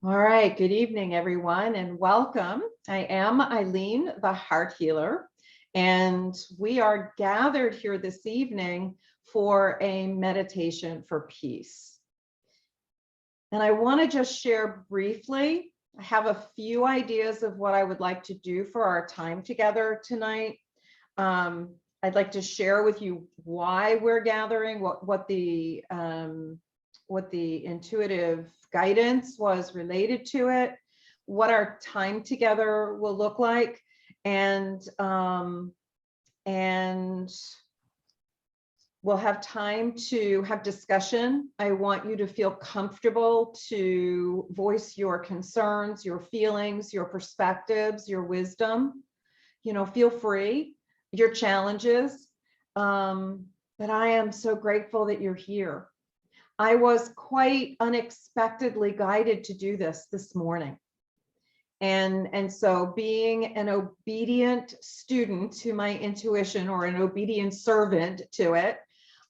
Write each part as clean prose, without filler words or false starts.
All right, good evening, everyone, and welcome. I am Eileen, the Heart Healer, and we are gathered here this evening for a meditation for peace. And I want to just share briefly, I have a few ideas of what I would like to do for our time together tonight. I'd like to share with you why we're gathering, what the intuitive guidance was related to it, what our time together will look like, and we'll have time to have discussion. I want you to feel comfortable to voice your concerns, your feelings, your perspectives, your wisdom. Feel free, your challenges. But I am so grateful that you're here. I was quite unexpectedly guided to do this morning. And so being an obedient student to my intuition, or an obedient servant to it,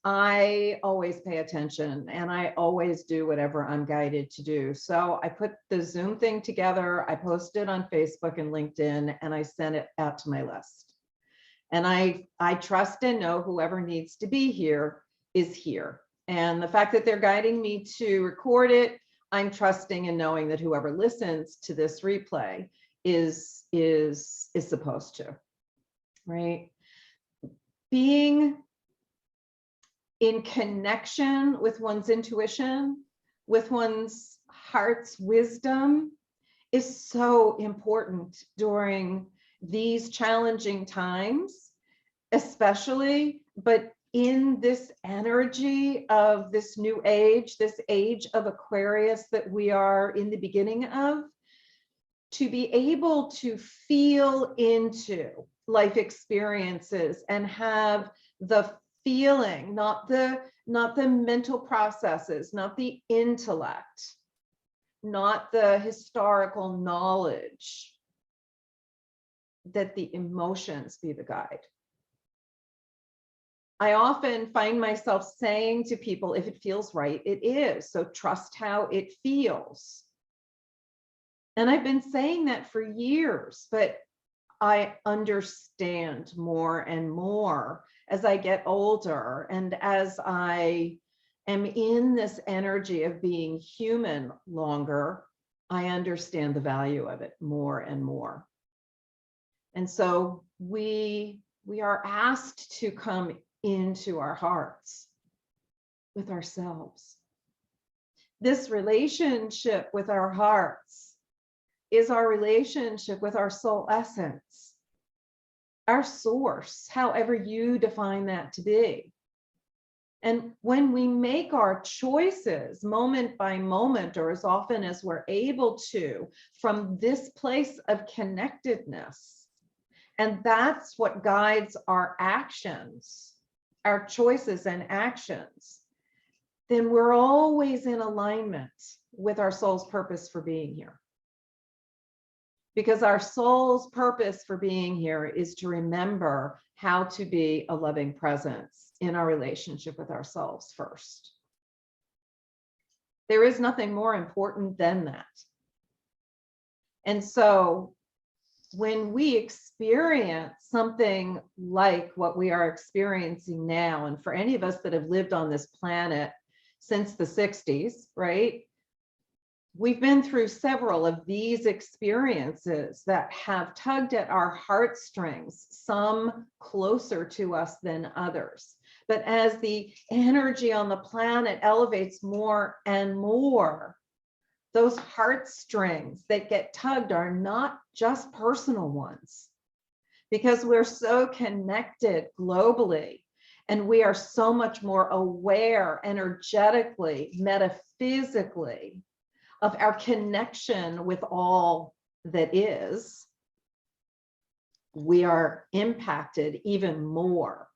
I always pay attention and I always do whatever I'm guided to do. So I put the Zoom thing together, I posted it on Facebook and LinkedIn, and I sent it out to my list. And I trust and know whoever needs to be here is here. And the fact that they're guiding me to record it, I'm trusting and knowing that whoever listens to this replay is supposed to, right? Being in connection with one's intuition, with one's heart's wisdom, is so important during these challenging times, especially, but in this energy of this new age, this age of Aquarius that we are in the beginning of, to be able to feel into life experiences and have the feeling, not the mental processes, not the intellect, not the historical knowledge, that the emotions be the guide. I often find myself saying to people, if it feels right, it is. So trust how it feels. And I've been saying that for years, but I understand more and more as I get older, and as I am in this energy of being human longer, I understand the value of it more and more. And so we are asked to come into our hearts with ourselves. This relationship with our hearts is our relationship with our soul essence, our source, however you define that to be. And when we make our choices moment by moment, or as often as we're able to, from this place of connectedness, and that's what guides our actions, our choices and actions, then we're always in alignment with our soul's purpose for being here. Because our soul's purpose for being here is to remember how to be a loving presence in our relationship with ourselves first. There is nothing more important than that. And so when we experience something like what we are experiencing now, and for any of us that have lived on this planet since the 60s, right? We've been through several of these experiences that have tugged at our heartstrings, some closer to us than others. But as the energy on the planet elevates more and more, those heartstrings that get tugged are not just personal ones, because we're so connected globally, and we are so much more aware energetically, metaphysically, of our connection with all that is. We are impacted even more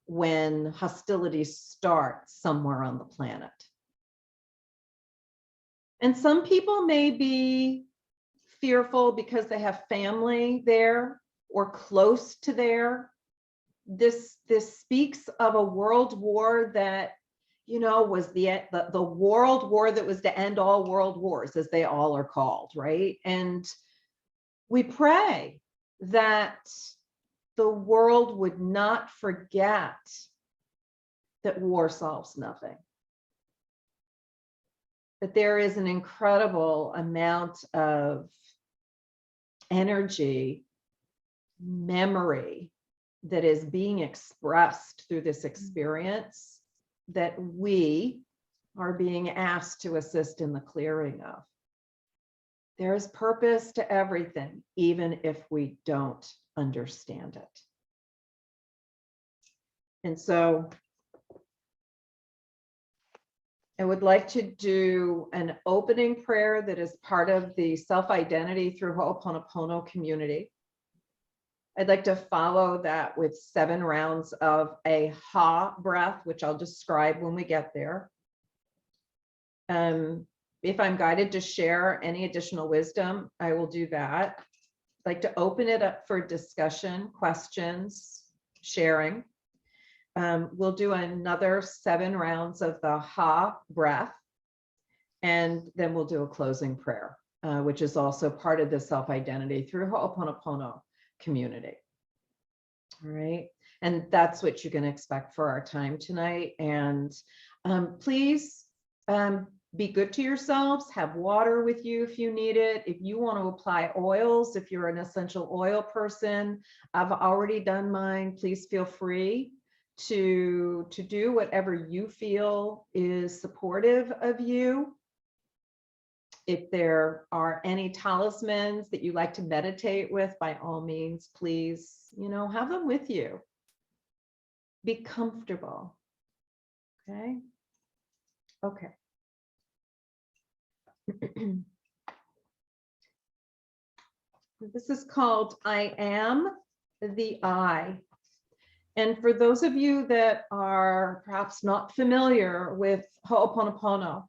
when hostilities start somewhere on the planet. And some people may be fearful because they have family there or close to there. This speaks of a world war that was the world war that was to end all world wars, as they all are called, right? And we pray that the world would not forget that war solves nothing. That there is an incredible amount of energy, memory that is being expressed through this experience that we are being asked to assist in the clearing of. There is purpose to everything, even if we don't understand it. And so I would like to do an opening prayer that is part of the self-identity through Ho'oponopono community. I'd like to follow that with 7 rounds of a ha breath, which I'll describe when we get there. If I'm guided to share any additional wisdom, I will do that. I'd like to open it up for discussion, questions, sharing. We'll do another 7 rounds of the ha breath, and then we'll do a closing prayer, which is also part of the self-identity through Ho'oponopono community. All right, and that's what you can expect for our time tonight. And please be good to yourselves, have water with you if you need it. If you want to apply oils, if you're an essential oil person, I've already done mine. Please feel free to do whatever you feel is supportive of you. If there are any talismans that you like to meditate with, by all means, please, have them with you. Be comfortable. Okay. Okay. This is called I Am the I. And for those of you that are perhaps not familiar with Ho'oponopono,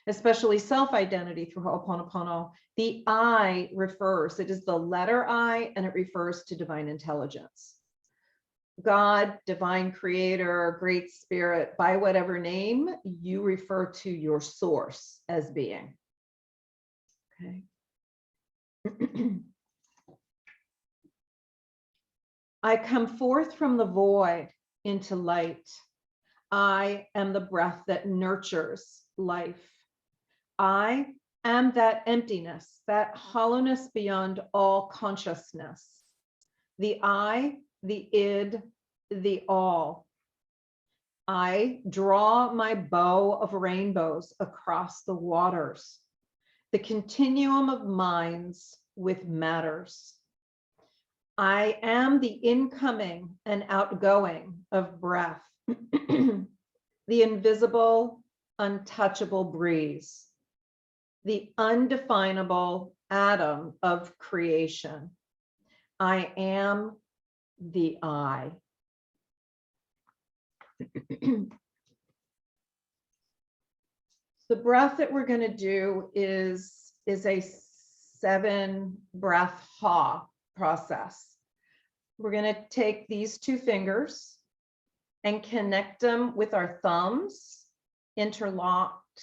especially self-identity through Ho'oponopono, the I refers, it is the letter I, and it refers to divine intelligence. God, divine creator, great spirit, by whatever name you refer to your source as being. Okay. I come forth from the void into light. I am the breath that nurtures life. I am that emptiness, that hollowness beyond all consciousness. The I, the id, the all. I draw my bow of rainbows across the waters, the continuum of minds with matters. I am the incoming and outgoing of breath, the invisible, untouchable breeze, the undefinable atom of creation. I am the I. The breath that we're going to do is a 7 breath ha process. We're going to take these 2 fingers and connect them with our thumbs interlocked.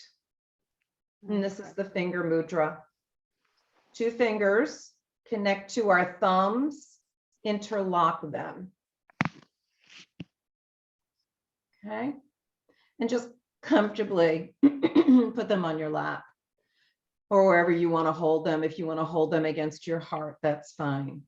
And this is the finger mudra. 2 fingers connect to our thumbs, interlock them. Okay. And just comfortably put them on your lap or wherever you want to hold them. If you want to hold them against your heart, that's fine.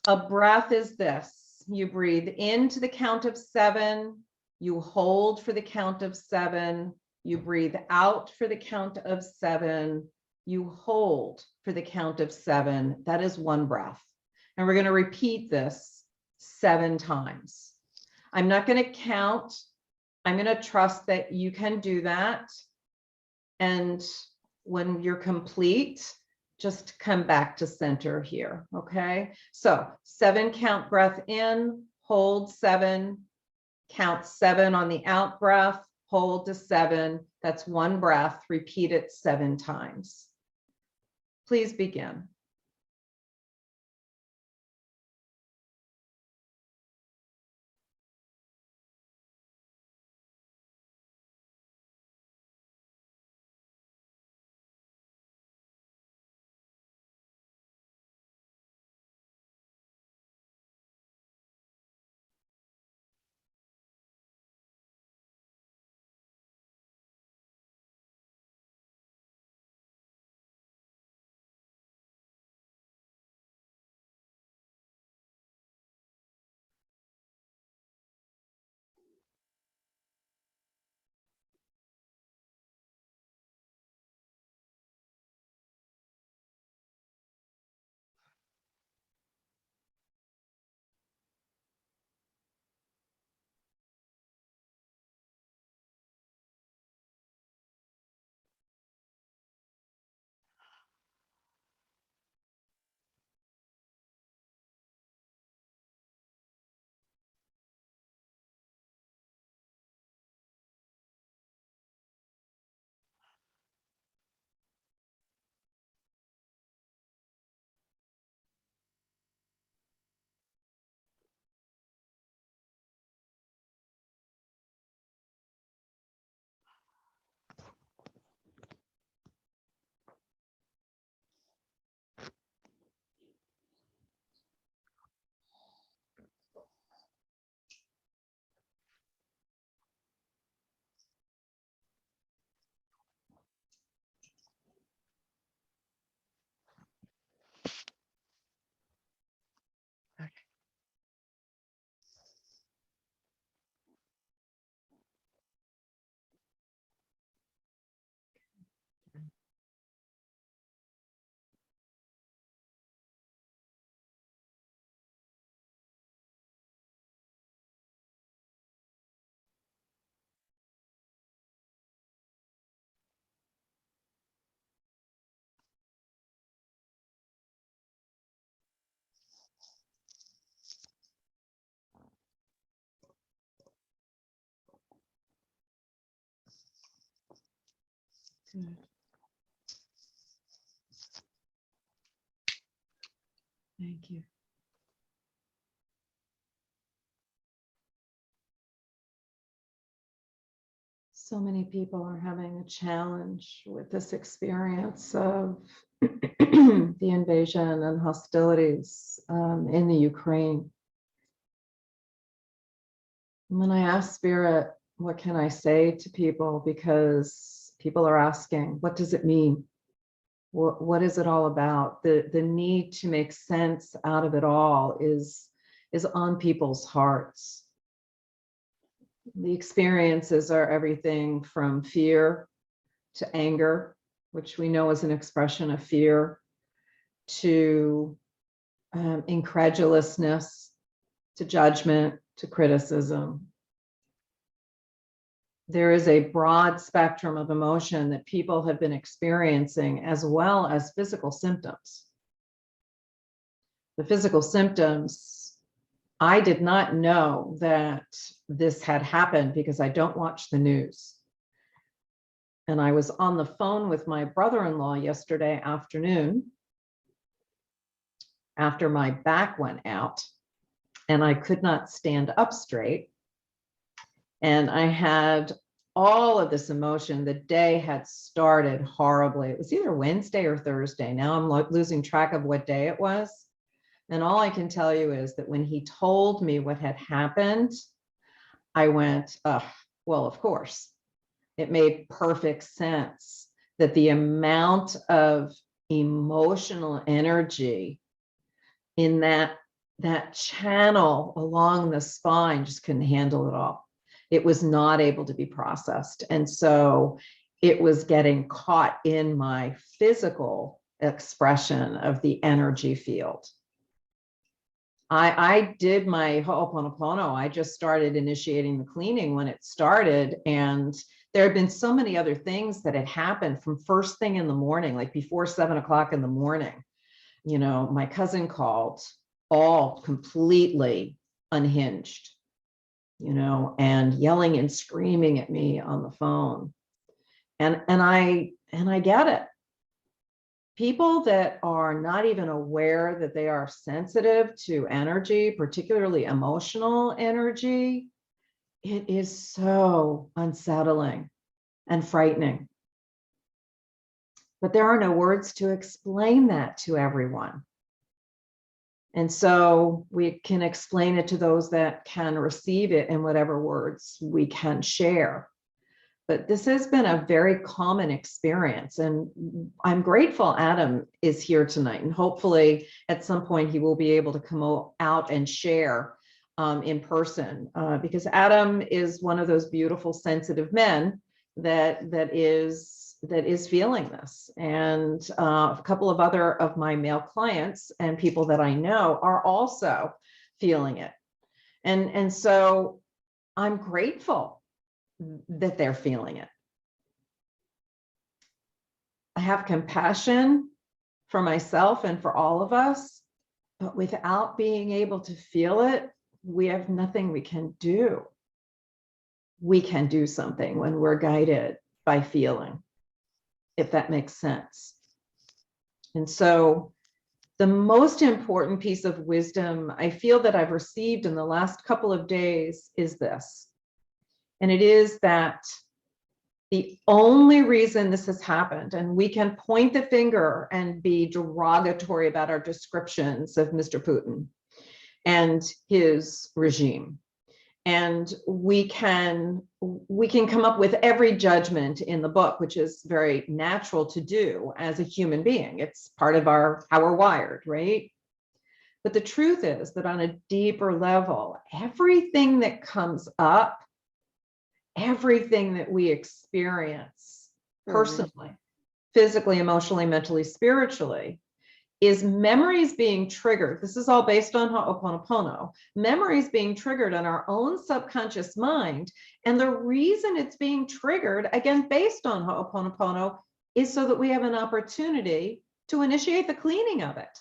A breath is this. You breathe into the count of 7. You hold for the count of 7. You breathe out for the count of 7. You hold for the count of 7. That is 1 breath. And we're going to repeat this 7 times. I'm not going to count. I'm going to trust that you can do that. And when you're complete, just come back to center here. Okay. So 7 count breath in, hold 7, count 7 on the out breath, hold to 7. That's 1 breath. Repeat it 7 times. Please begin. Good. Thank you. So many people are having a challenge with this experience of the invasion and hostilities in the Ukraine. When I ask Spirit, what can I say to people? Because people are asking, what does it mean? What is it all about? The need to make sense out of it all is on people's hearts. The experiences are everything from fear to anger, which we know is an expression of fear, to incredulousness, to judgment, to criticism. There is a broad spectrum of emotion that people have been experiencing, as well as physical symptoms. The physical symptoms, I did not know that this had happened because I don't watch the news. And I was on the phone with my brother-in-law yesterday afternoon after my back went out and I could not stand up straight. And I had all of this emotion. The day had started horribly. It was either Wednesday or Thursday. Now I'm losing track of what day it was. And all I can tell you is that when he told me what had happened, I went, well, of course. It made perfect sense that the amount of emotional energy in that channel along the spine just couldn't handle it all. It was not able to be processed. And so it was getting caught in my physical expression of the energy field. I did my Ho'oponopono. I just started initiating the cleaning when it started. And there had been so many other things that had happened from first thing in the morning, like before 7 o'clock in the morning. You know, my cousin called, all completely unhinged, you know, and yelling and screaming at me on the phone. And I get it. People that are not even aware that they are sensitive to energy, particularly emotional energy, it is so unsettling and frightening. But there are no words to explain that to everyone. And so we can explain it to those that can receive it in whatever words we can share. But this has been a very common experience. And I'm grateful Adam is here tonight. And hopefully at some point he will be able to come out and share in person, because Adam is one of those beautiful, sensitive men that is feeling this. And a couple of other of my male clients and people that I know are also feeling it. And so I'm grateful that they're feeling it. I have compassion for myself and for all of us, but without being able to feel it, we have nothing we can do. We can do something when we're guided by feeling, if that makes sense. And so the most important piece of wisdom I feel that I've received in the last couple of days is this. And it is that the only reason this has happened, and we can point the finger and be derogatory about our descriptions of Mr. Putin and his regime. And we can come up with every judgment in the book, which is very natural to do as a human being. It's part of how we're wired, right? But the truth is that on a deeper level, everything that comes up, everything that we experience personally, physically, emotionally, mentally, spiritually, is memories being triggered. This is all based on Ho'oponopono. Memories being triggered on our own subconscious mind. And the reason it's being triggered, again, based on Ho'oponopono, is so that we have an opportunity to initiate the cleaning of it.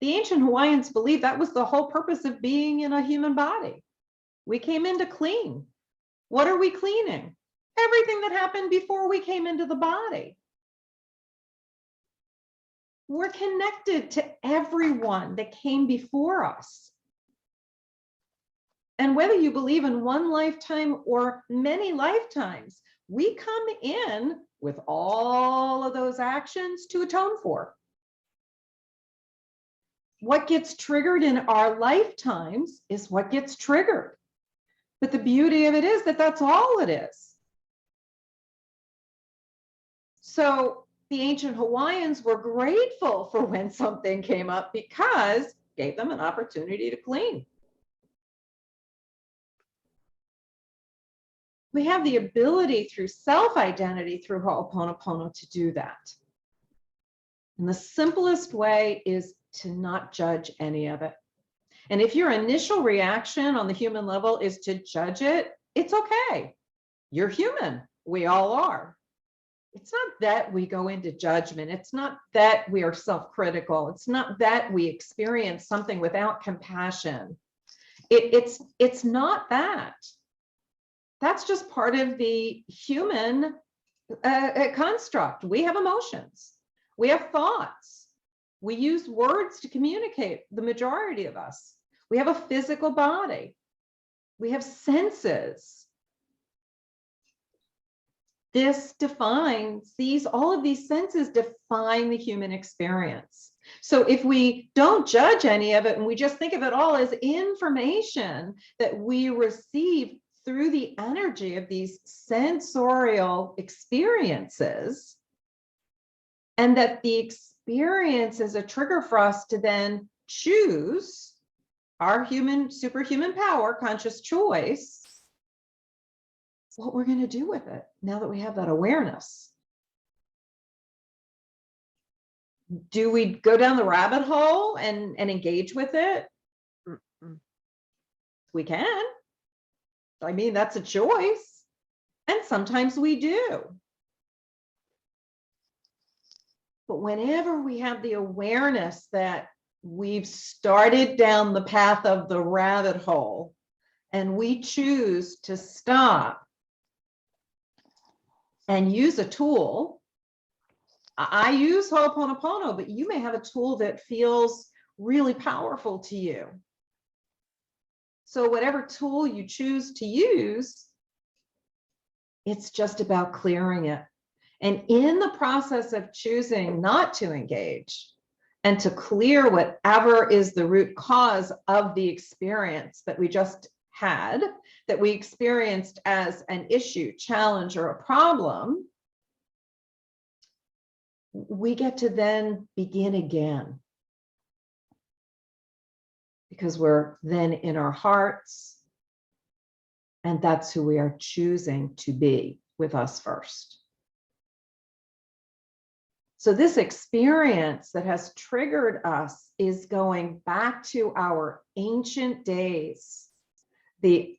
The ancient Hawaiians believed that was the whole purpose of being in a human body. We came in to clean. What are we cleaning? everything that happened before we came into the body. We're connected to everyone that came before us. And whether you believe in one lifetime or many lifetimes, we come in with all of those actions to atone for. What gets triggered in our lifetimes is what gets triggered. But the beauty of it is that that's all it is. So the ancient Hawaiians were grateful for when something came up because it gave them an opportunity to clean. We have the ability through self-identity, through Ho'oponopono, to do that. And the simplest way is to not judge any of it. And if your initial reaction on the human level is to judge it, it's okay. You're human. We all are. It's not that we go into judgment. It's not that we are self-critical. It's not that we experience something without compassion. It's not that. That's just part of the human construct. We have emotions. We have thoughts. We use words to communicate, the majority of us. We have a physical body. We have senses. This defines all of these senses define the human experience. So if we don't judge any of it and we just think of it all as information that we receive through the energy of these sensorial experiences, and that the experience is a trigger for us to then choose our superhuman power, conscious choice, what we're going to do with it now that we have that awareness. Do we go down the rabbit hole and engage with it? We can. I mean, that's a choice. And sometimes we do. But whenever we have the awareness that we've started down the path of the rabbit hole and we choose to stop and use a tool, I use Ho'oponopono, but you may have a tool that feels really powerful to you. So whatever tool you choose to use, it's just about clearing it. And in the process of choosing not to engage and to clear whatever is the root cause of the experience that we just had, that we experienced as an issue, challenge, or a problem, we get to then begin again. Because we're then in our hearts, and that's who we are choosing to be with us first. So this experience that has triggered us is going back to our ancient days, the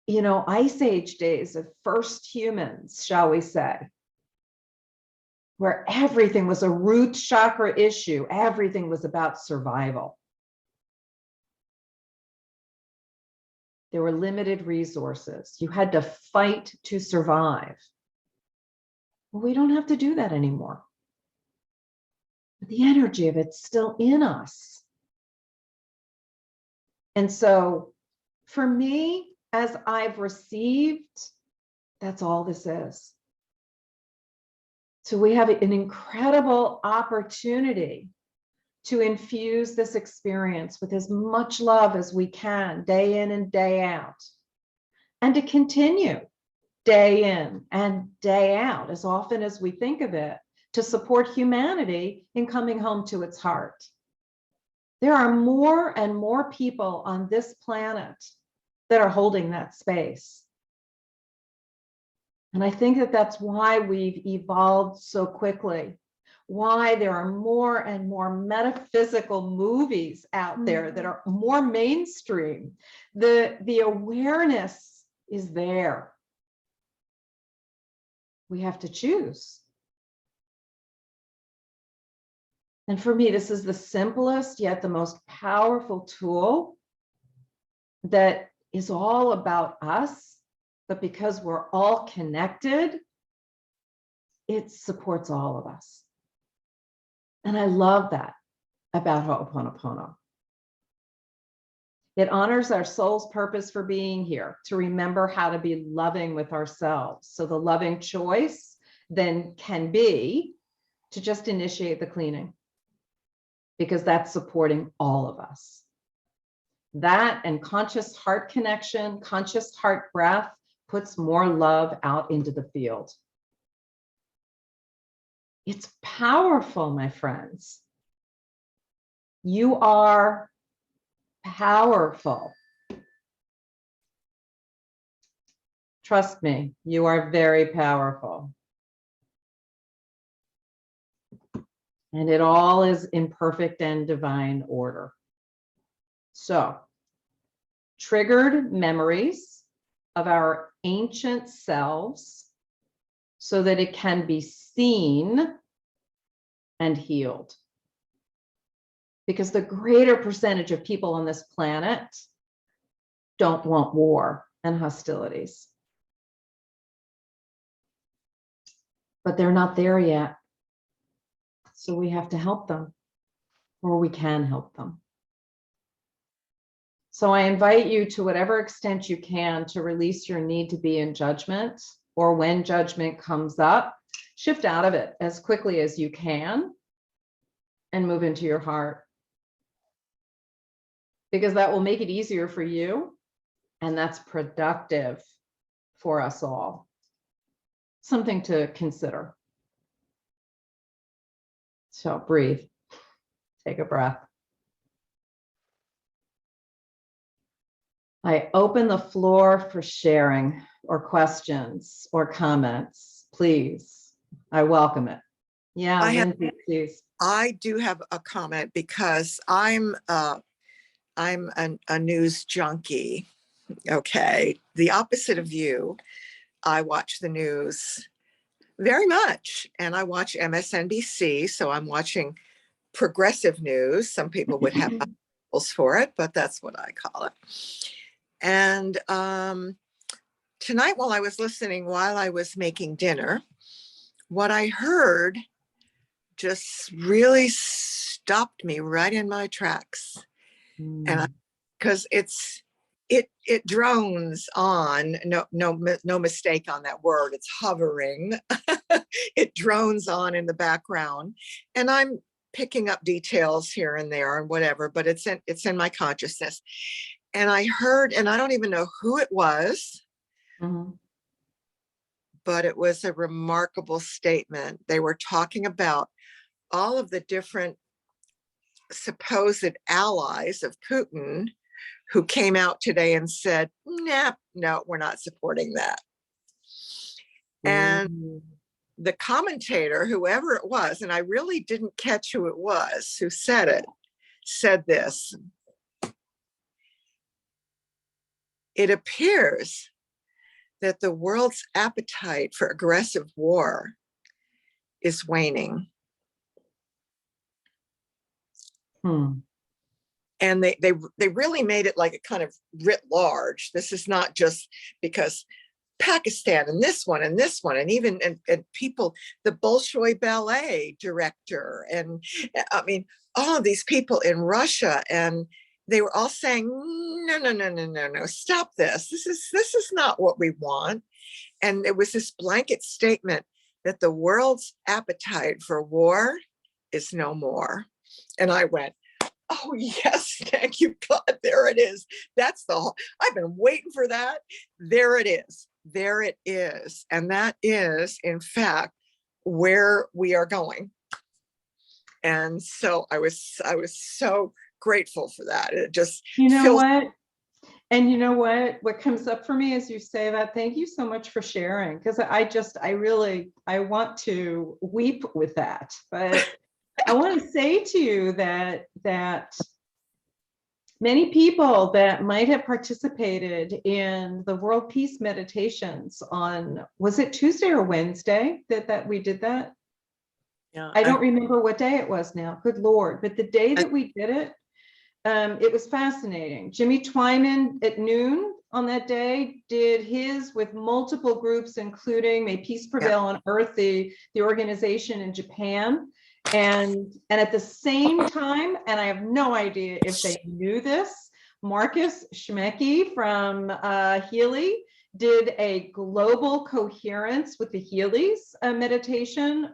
Ice Age days of first humans, shall we say, where everything was a root chakra issue. Everything was about survival. There were limited resources. You had to fight to survive. Well, we don't have to do that anymore. But the energy of it's still in us. And so for me, as I've received, that's all this is. So we have an incredible opportunity to infuse this experience with as much love as we can, day in and day out, and to continue day in and day out, as often as we think of it, to support humanity in coming home to its heart. There are more and more people on this planet that are holding that space. And I think that that's why we've evolved so quickly. Why there are more and more metaphysical movies out there that are more mainstream. The awareness is there. We have to choose. And for me, this is the simplest yet the most powerful tool that is all about us, but because we're all connected, it supports all of us. And I love that about Ho'oponopono. It honors our soul's purpose for being here, to remember how to be loving with ourselves. So the loving choice then can be to just initiate the cleaning, because that's supporting all of us. That and conscious heart connection, conscious heart breath puts more love out into the field. It's powerful, my friends. You are powerful. Trust me, you are very powerful. And it all is in perfect and divine order. So, triggered memories of our ancient selves so that it can be seen and healed. Because the greater percentage of people on this planet don't want war and hostilities. But they're not there yet. So we have to help them, or we can help them. So I invite you, to whatever extent you can, to release your need to be in judgment, or when judgment comes up, shift out of it as quickly as you can and move into your heart. Because that will make it easier for you, and that's productive for us all. Something to consider. So breathe, take a breath. I open the floor for sharing or questions or comments, please. I welcome it. Yeah, Lindsay, please. I do have a comment, because I'm a news junkie. Okay, the opposite of you. I watch the news very much, and I watch MSNBC, so I'm watching progressive news. Some people would have labels for it, but that's what I call it. And tonight, while I was listening, while I was making dinner, what I heard just really stopped me right in my tracks. And because it drones on, no mistake on that word, it's hovering. It drones on in the background, and I'm picking up details here and there and whatever, but it's in my consciousness. And I heard, and I don't even know who it was, but it was a remarkable statement. They were talking about all of the different supposed allies of Putin who came out today and said, nah, no, we're not supporting that. And the commentator, whoever it was, and I really didn't catch who it was who said it, said this: it appears that the world's appetite for aggressive war is waning. And they really made it like a kind of writ large. This is not just because Pakistan and this one and even and people, the Bolshoi ballet director, and I mean all of these people in Russia, and they were all saying, no, stop this. This is not what we want. And it was this blanket statement that the world's appetite for war is no more. And I went, oh yes, thank you, God, there it is. That's the whole, I've been waiting for that. There it is. There it is. And that is, in fact, where we are going. And so I was so grateful for that. It just, you know what? And you know what comes up for me as you say that? Thank you so much for sharing, because I want to weep with that. But I want to say to you that many people that might have participated in the World Peace Meditations on, was it Tuesday or Wednesday that we did that? Yeah, I don't remember what day it was now. Good Lord. But the day that we did it, it was fascinating. Jimmy Twyman at noon on that day did his with multiple groups, including May Peace Prevail on Earth, the organization in Japan. And at the same time, and I have no idea if they knew this, Marcus Schmecki from Healy did a global coherence with the Healy's meditation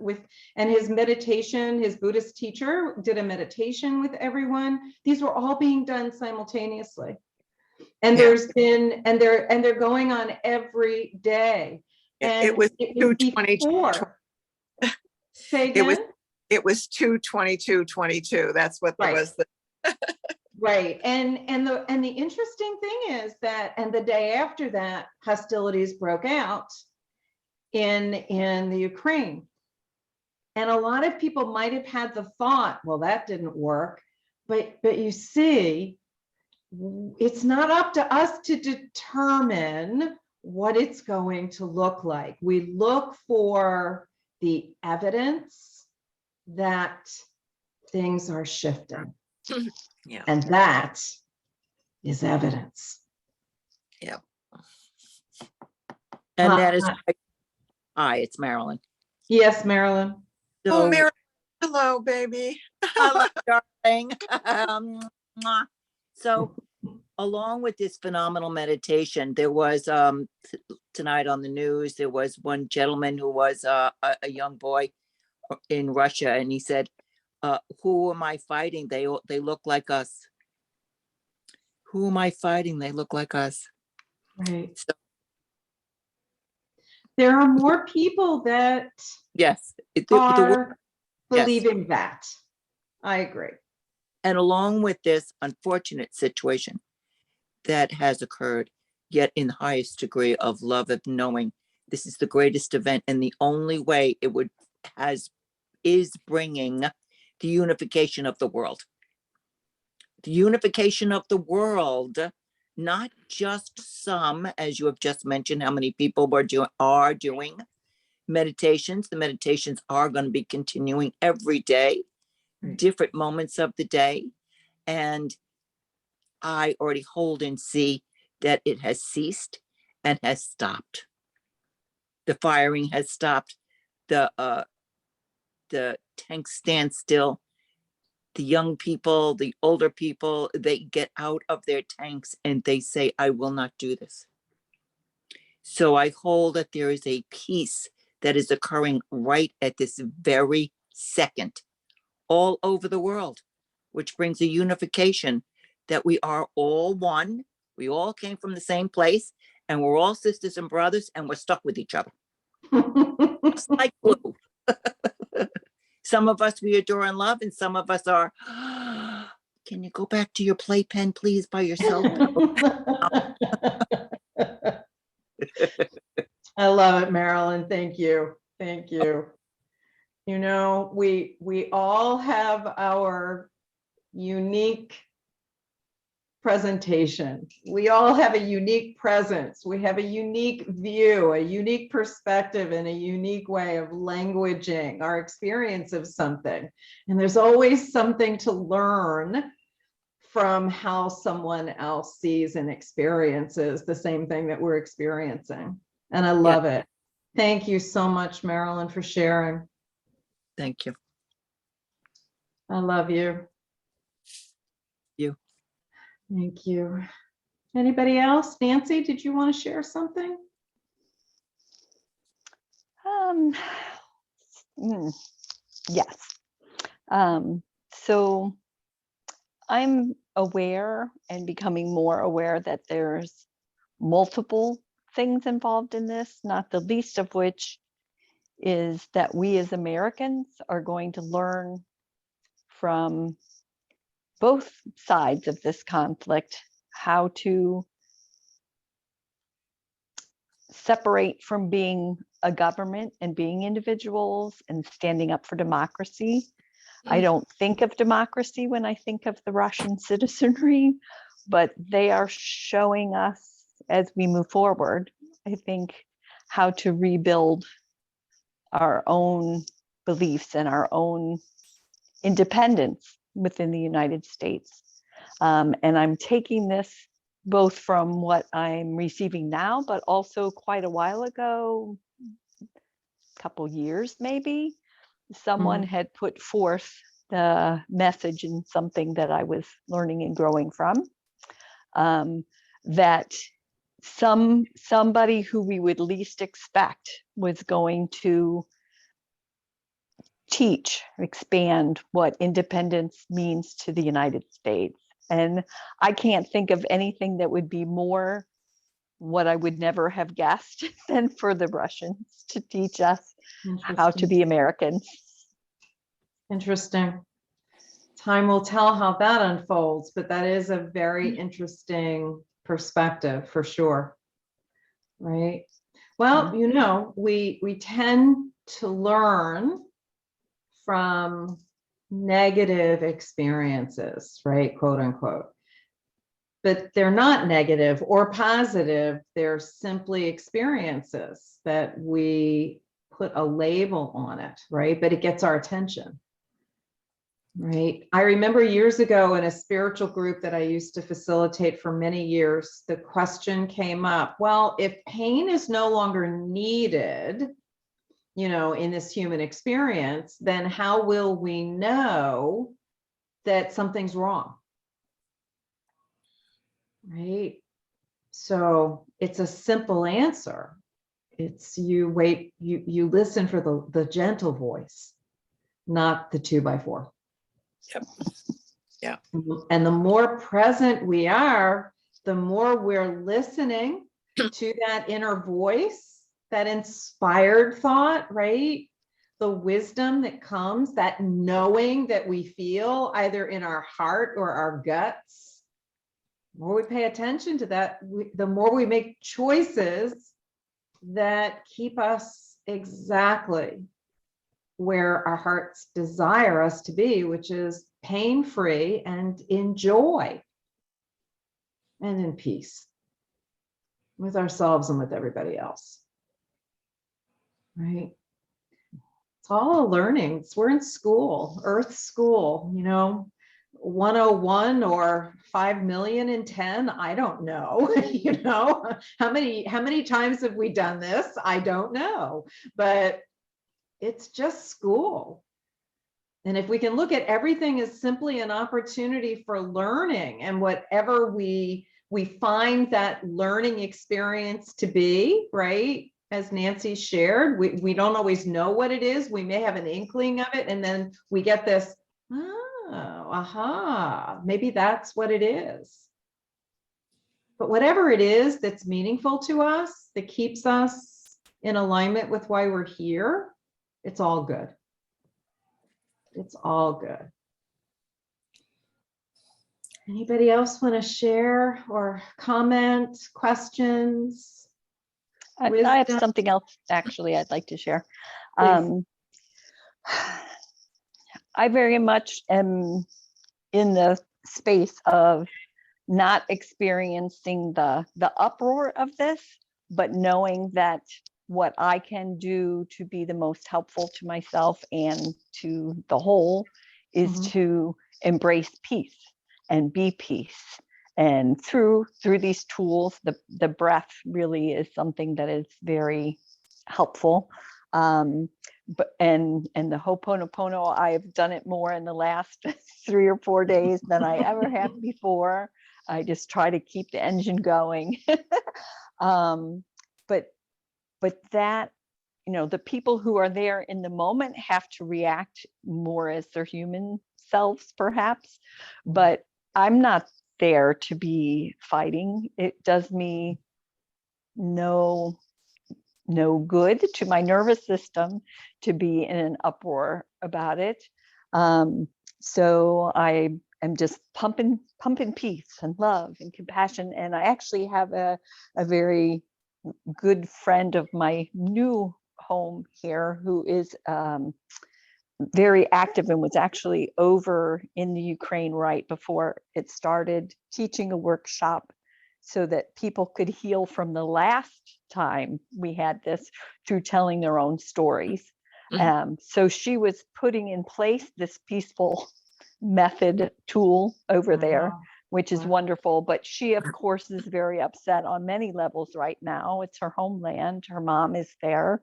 and his meditation, his Buddhist teacher did a meditation with everyone. These were all being done simultaneously. And there's been, and they're going on every day. And it was 2/22. Say again? It was 2/22/22. That's what right. was. Right. And the interesting thing is that, and the day after that, hostilities broke out in the Ukraine. And a lot of people might have had the thought, well, that didn't work. But you see, it's not up to us to determine what it's going to look like. We look for the evidence that things are shifting. Yeah. And that is evidence. Yeah. And that is, hi, it's Marilyn. Yes, Marilyn. So, oh, Marilyn, hello, baby. Hello, darling. So, along with this phenomenal meditation, there was tonight on the news, there was one gentleman who was a young boy in Russia, and he said, who am I fighting? They look like us. Who am I fighting? They look like us. Right. So, there are more people that yes, are believing yes. that. I agree. And along with this unfortunate situation that has occurred, yet in the highest degree of love of knowing this is the greatest event, and the only way it is bringing the unification of the world. The unification of the world, not just some, as you have just mentioned, how many people are doing meditations. The meditations are going to be continuing every day, different moments of the day. And I already hold and see that it has ceased and has stopped. The firing has stopped. The tanks stand still. The young people, the older people, they get out of their tanks and they say, I will not do this. So I hold that there is a peace that is occurring right at this very second, all over the world, which brings a unification that we are all one. We all came from the same place, and we're all sisters and brothers, and we're stuck with each other. Just like glue. Some of us we adore and love, and some of us are, can you go back to your playpen, please, by yourself? I love it, Marilyn. Thank you. Thank you. You know, we all have our unique presentation. We all have a unique presence. We have a unique view, a unique perspective, and a unique way of languaging our experience of something. And there's always something to learn from how someone else sees and experiences the same thing that we're experiencing. And I love it. Thank you so much, Marilyn, for sharing. Thank you. I love you. You. Thank you. Anybody else? Nancy, did you want to share something? Yes. So I'm aware and becoming more aware that there's multiple things involved in this, not the least of which is that we as Americans are going to learn from both sides of this conflict how to separate from being a government and being individuals and standing up for democracy. I don't think of democracy when I think of the Russian citizenry, but they are showing us as we move forward, I think, how to rebuild our own beliefs and our own independence within the United States. And I'm taking this both from what I'm receiving now, but also quite a while ago, couple years maybe, someone had put forth the message in something that I was learning and growing from, that somebody who we would least expect was going to teach, expand what independence means to the United States. And I can't think of anything that would be more what I would never have guessed than for the Russians to teach us how to be Americans. Interesting. Time will tell how that unfolds, but that is a very interesting perspective for sure. Right. Well, you know, we tend to learn from negative experiences, right? Quote unquote. But they're not negative or positive. They're simply experiences that we put a label on it, right? But it gets our attention. Right. I remember years ago in a spiritual group that I used to facilitate for many years, the question came up, well, if pain is no longer needed, you know, in this human experience, then how will we know that something's wrong? Right. So it's a simple answer. It's you wait, you listen for the gentle voice, not the 2x4. Yep. Yeah. And the more present we are, the more we're listening to that inner voice, that inspired thought, right? The wisdom that comes, that knowing that we feel either in our heart or our guts. The more we pay attention to that, the more we make choices that keep us exactly where our hearts desire us to be, which is pain-free and in joy and in peace with ourselves and with everybody else. Right? It's all a learning. We're in school, Earth school, you know, 101 or 5 million in 10. I don't know. You know, how many times have we done this? I don't know, but it's just school. And if we can look at everything as simply an opportunity for learning, and whatever we find that learning experience to be, right? As Nancy shared, we don't always know what it is. We may have an inkling of it, and then we get this, oh, aha, maybe that's what it is. But whatever it is that's meaningful to us, that keeps us in alignment with why we're here, it's all good. It's all good. Anybody else want to share or comment, questions? I have something else actually I'd like to share. I very much am in the space of not experiencing the uproar of this, but knowing that what I can do to be the most helpful to myself and to the whole is to embrace peace and be peace. And through these tools, the breath really is something that is very helpful. But and the Ho'oponopono, I've done it more in the last 3 or 4 days than I ever have before. I just try to keep the engine going. But that, you know, the people who are there in the moment have to react more as their human selves, perhaps. But I'm not there to be fighting. It does me no good to my nervous system to be in an uproar about it. So I am just pumping peace and love and compassion. And I actually have a very good friend of my new home here who is very active and was actually over in the Ukraine right before it started, teaching a workshop so that people could heal from the last time we had this through telling their own stories. So she was putting in place this peaceful method tool over there which is Wow. wonderful. But she, of course, is very upset on many levels right now. It's her homeland. Her mom is there.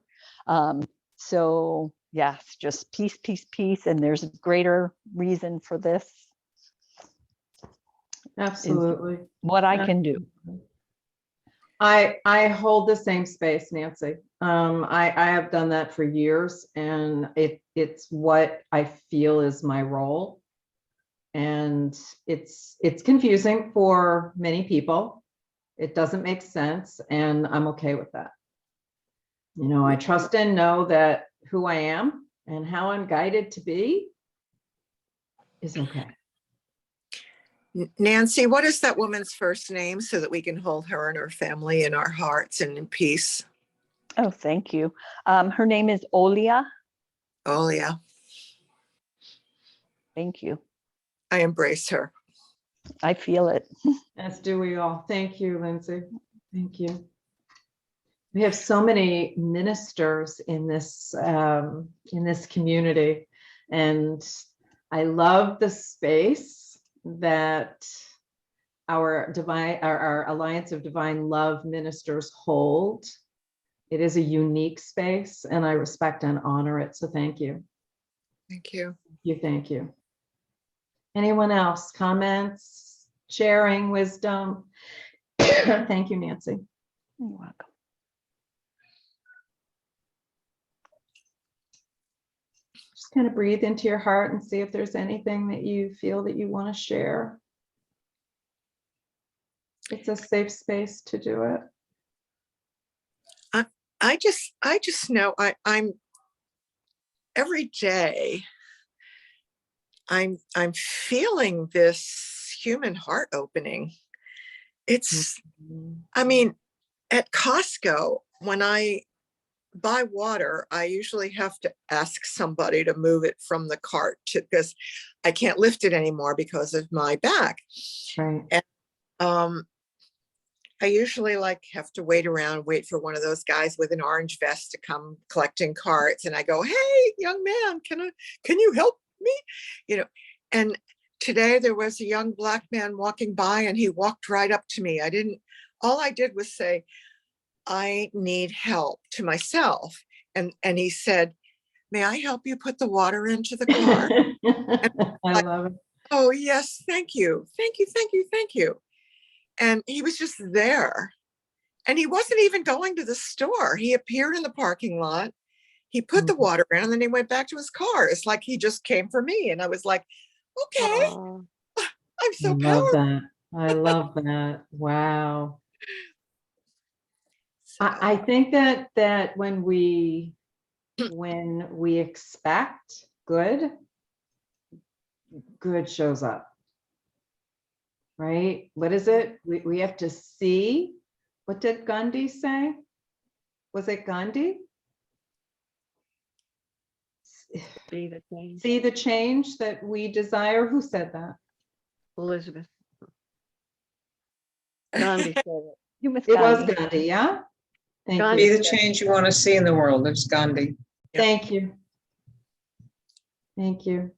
So yes, just peace, peace, peace. And there's a greater reason for this. Absolutely. What I can do. I hold the same space, Nancy. I have done that for years, and it's what I feel is my role. And it's confusing for many people. It doesn't make sense, and I'm okay with that. You know, I trust and know that who I am and how I'm guided to be is okay. Nancy, what is that woman's first name so that we can hold her and her family in our hearts and in peace? Oh, thank you. Her name is Olia. Oh, yeah. Thank you. I embrace her. I feel it. As do we all. Thank you, Lindsay. Thank you. We have so many ministers in this community, and I love the space that our Alliance of Divine Love ministers hold. It is a unique space, and I respect and honor it. So thank you. Thank you. Thank you. Anyone else? Comments, sharing wisdom? Thank you, Nancy. You're welcome. Just kind of breathe into your heart and see if there's anything that you feel that you want to share. It's a safe space to do it. I just know I'm every day I'm feeling this human heart opening. It's, I mean, at Costco, when I buy water, I usually have to ask somebody to move it from the cart because I can't lift it anymore because of my back. Right. And I usually have to wait for one of those guys with an orange vest to come collecting carts. And I go, hey, young man, can you help me? You know, and today there was a young Black man walking by and he walked right up to me. All I did was say, I need help to myself. And he said, may I help you put the water into the car? I love it. Oh, yes. Thank you. Thank you. Thank you. Thank you. And he was just there. And he wasn't even going to the store. He appeared in the parking lot. He put the water in and then he went back to his car. It's like he just came for me. And I was like, okay, I'm so powerful. I love that. Wow. I think that when we expect good shows up. Right? What is it? We have to see. What did Gandhi say? Was it Gandhi? See the change that we desire. Who said that? Elizabeth. Gandhi said it. It was Gandhi, yeah? Thank Gandhi. you. Be the change you want to see in the world. It's Gandhi. Thank you. Thank you.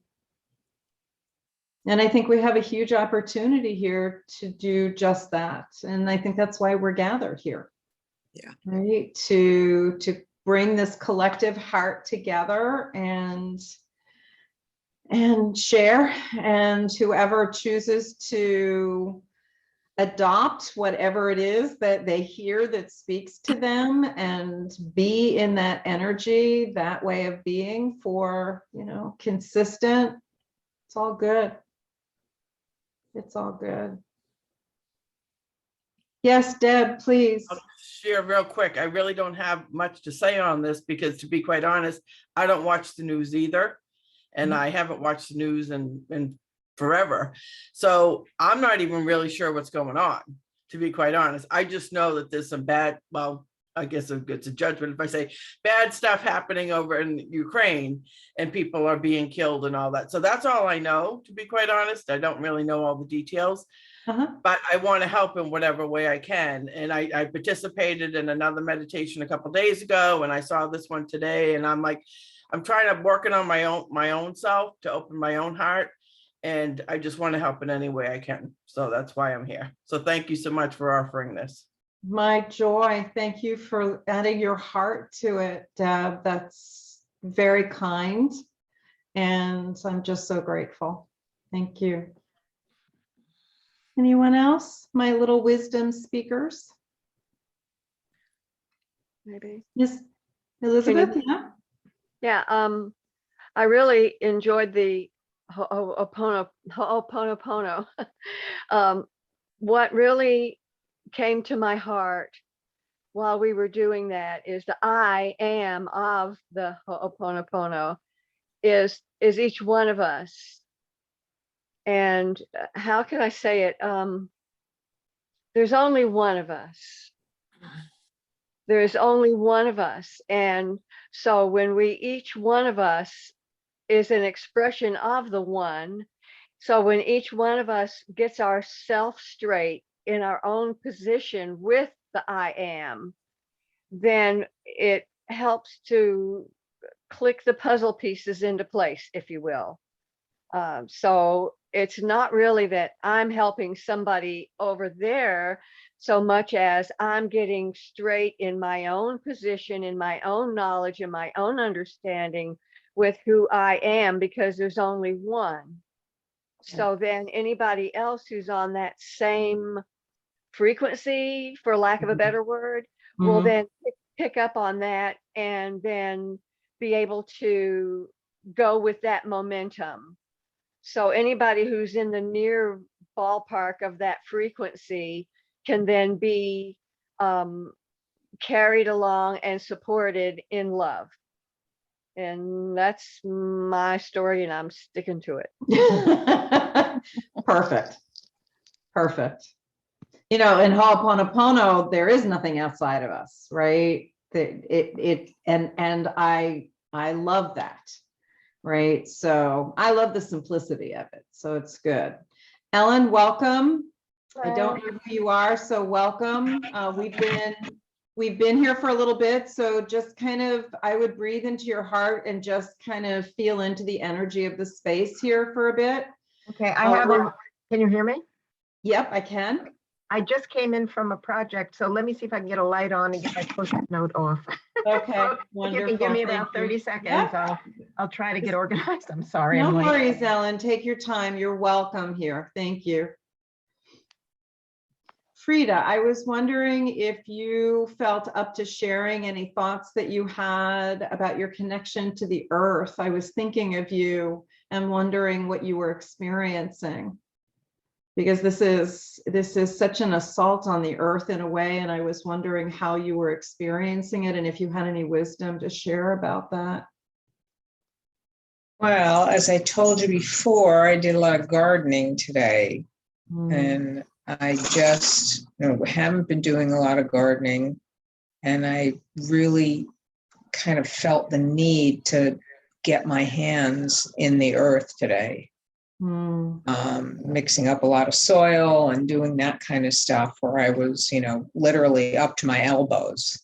And I think we have a huge opportunity here to do just that. And I think that's why we're gathered here. Yeah. Right. To bring this collective heart together and share, and whoever chooses to adopt whatever it is that they hear that speaks to them and be in that energy, that way of being for, consistent. It's all good. It's all good. Yes, Deb, please. I'll share real quick. I really don't have much to say on this because, to be quite honest, I don't watch the news either. And I haven't watched the news in forever. So I'm not even really sure what's going on, to be quite honest. I just know that there's some bad, well, I guess it's a judgment if I say bad stuff happening over in Ukraine and people are being killed and all that. So that's all I know, to be quite honest. I don't really know all the details, but I want to help in whatever way I can. And I participated in another meditation a couple of days ago, and I saw this one today, and I'm like, I'm working on my own self to open my own heart And I just want to help in any way I can. So that's why I'm here. So thank you so much for offering this. My joy. Thank you for adding your heart to it, Deb. That's very kind. And I'm just so grateful. Thank you. Anyone else? My little wisdom speakers? Maybe. Yes, Elizabeth, yeah? Yeah, I really enjoyed the Ho'oponopono. What really came to my heart while we were doing that is the I am of the Ho'oponopono is each one of us. And how can I say it? There's only one of us. There is only one of us. And so when each one of us is an expression of the one, so when each one of us gets ourselves straight in our own position with the I am, then it helps to click the puzzle pieces into place, if you will. So it's not really that I'm helping somebody over there so much as I'm getting straight in my own position, in my own knowledge, in my own understanding with who I am, because there's only one. So then anybody else who's on that same frequency, for lack of a better word, will then pick up on that and then be able to go with that momentum. So anybody who's in the near ballpark of that frequency can then be carried along and supported in love. And that's my story, and I'm sticking to it. Perfect. Perfect. You know, in Ho'oponopono, there is nothing outside of us, right? And I love that, right? So I love the simplicity of it. So it's good. Ellen, welcome. I don't know who you are, so welcome. We've been here for a little bit, so just kind of, I would breathe into your heart and just kind of feel into the energy of the space here for a bit. Okay, I have can you hear me? Yep, I can. I just came in from a project, so let me see if I can get a light on and get my post-it note off. Okay, So wonderful. if you can give me Thank about you. 30 seconds, Yeah. I'll try to get organized. I'm sorry. No I'm late. worries, Ellen. Take your time. You're welcome here. Thank you. Frida, I was wondering if you felt up to sharing any thoughts that you had about your connection to the earth. I was thinking of you and wondering what you were experiencing, because this is such an assault on the earth in a way, and I was wondering how you were experiencing it and if you had any wisdom to share about that. Well, as I told you before, I did a lot of gardening today, and I just haven't been doing a lot of gardening, and I really kind of felt the need to get my hands in the earth today. Mixing up a lot of soil and doing that kind of stuff where I was, literally up to my elbows.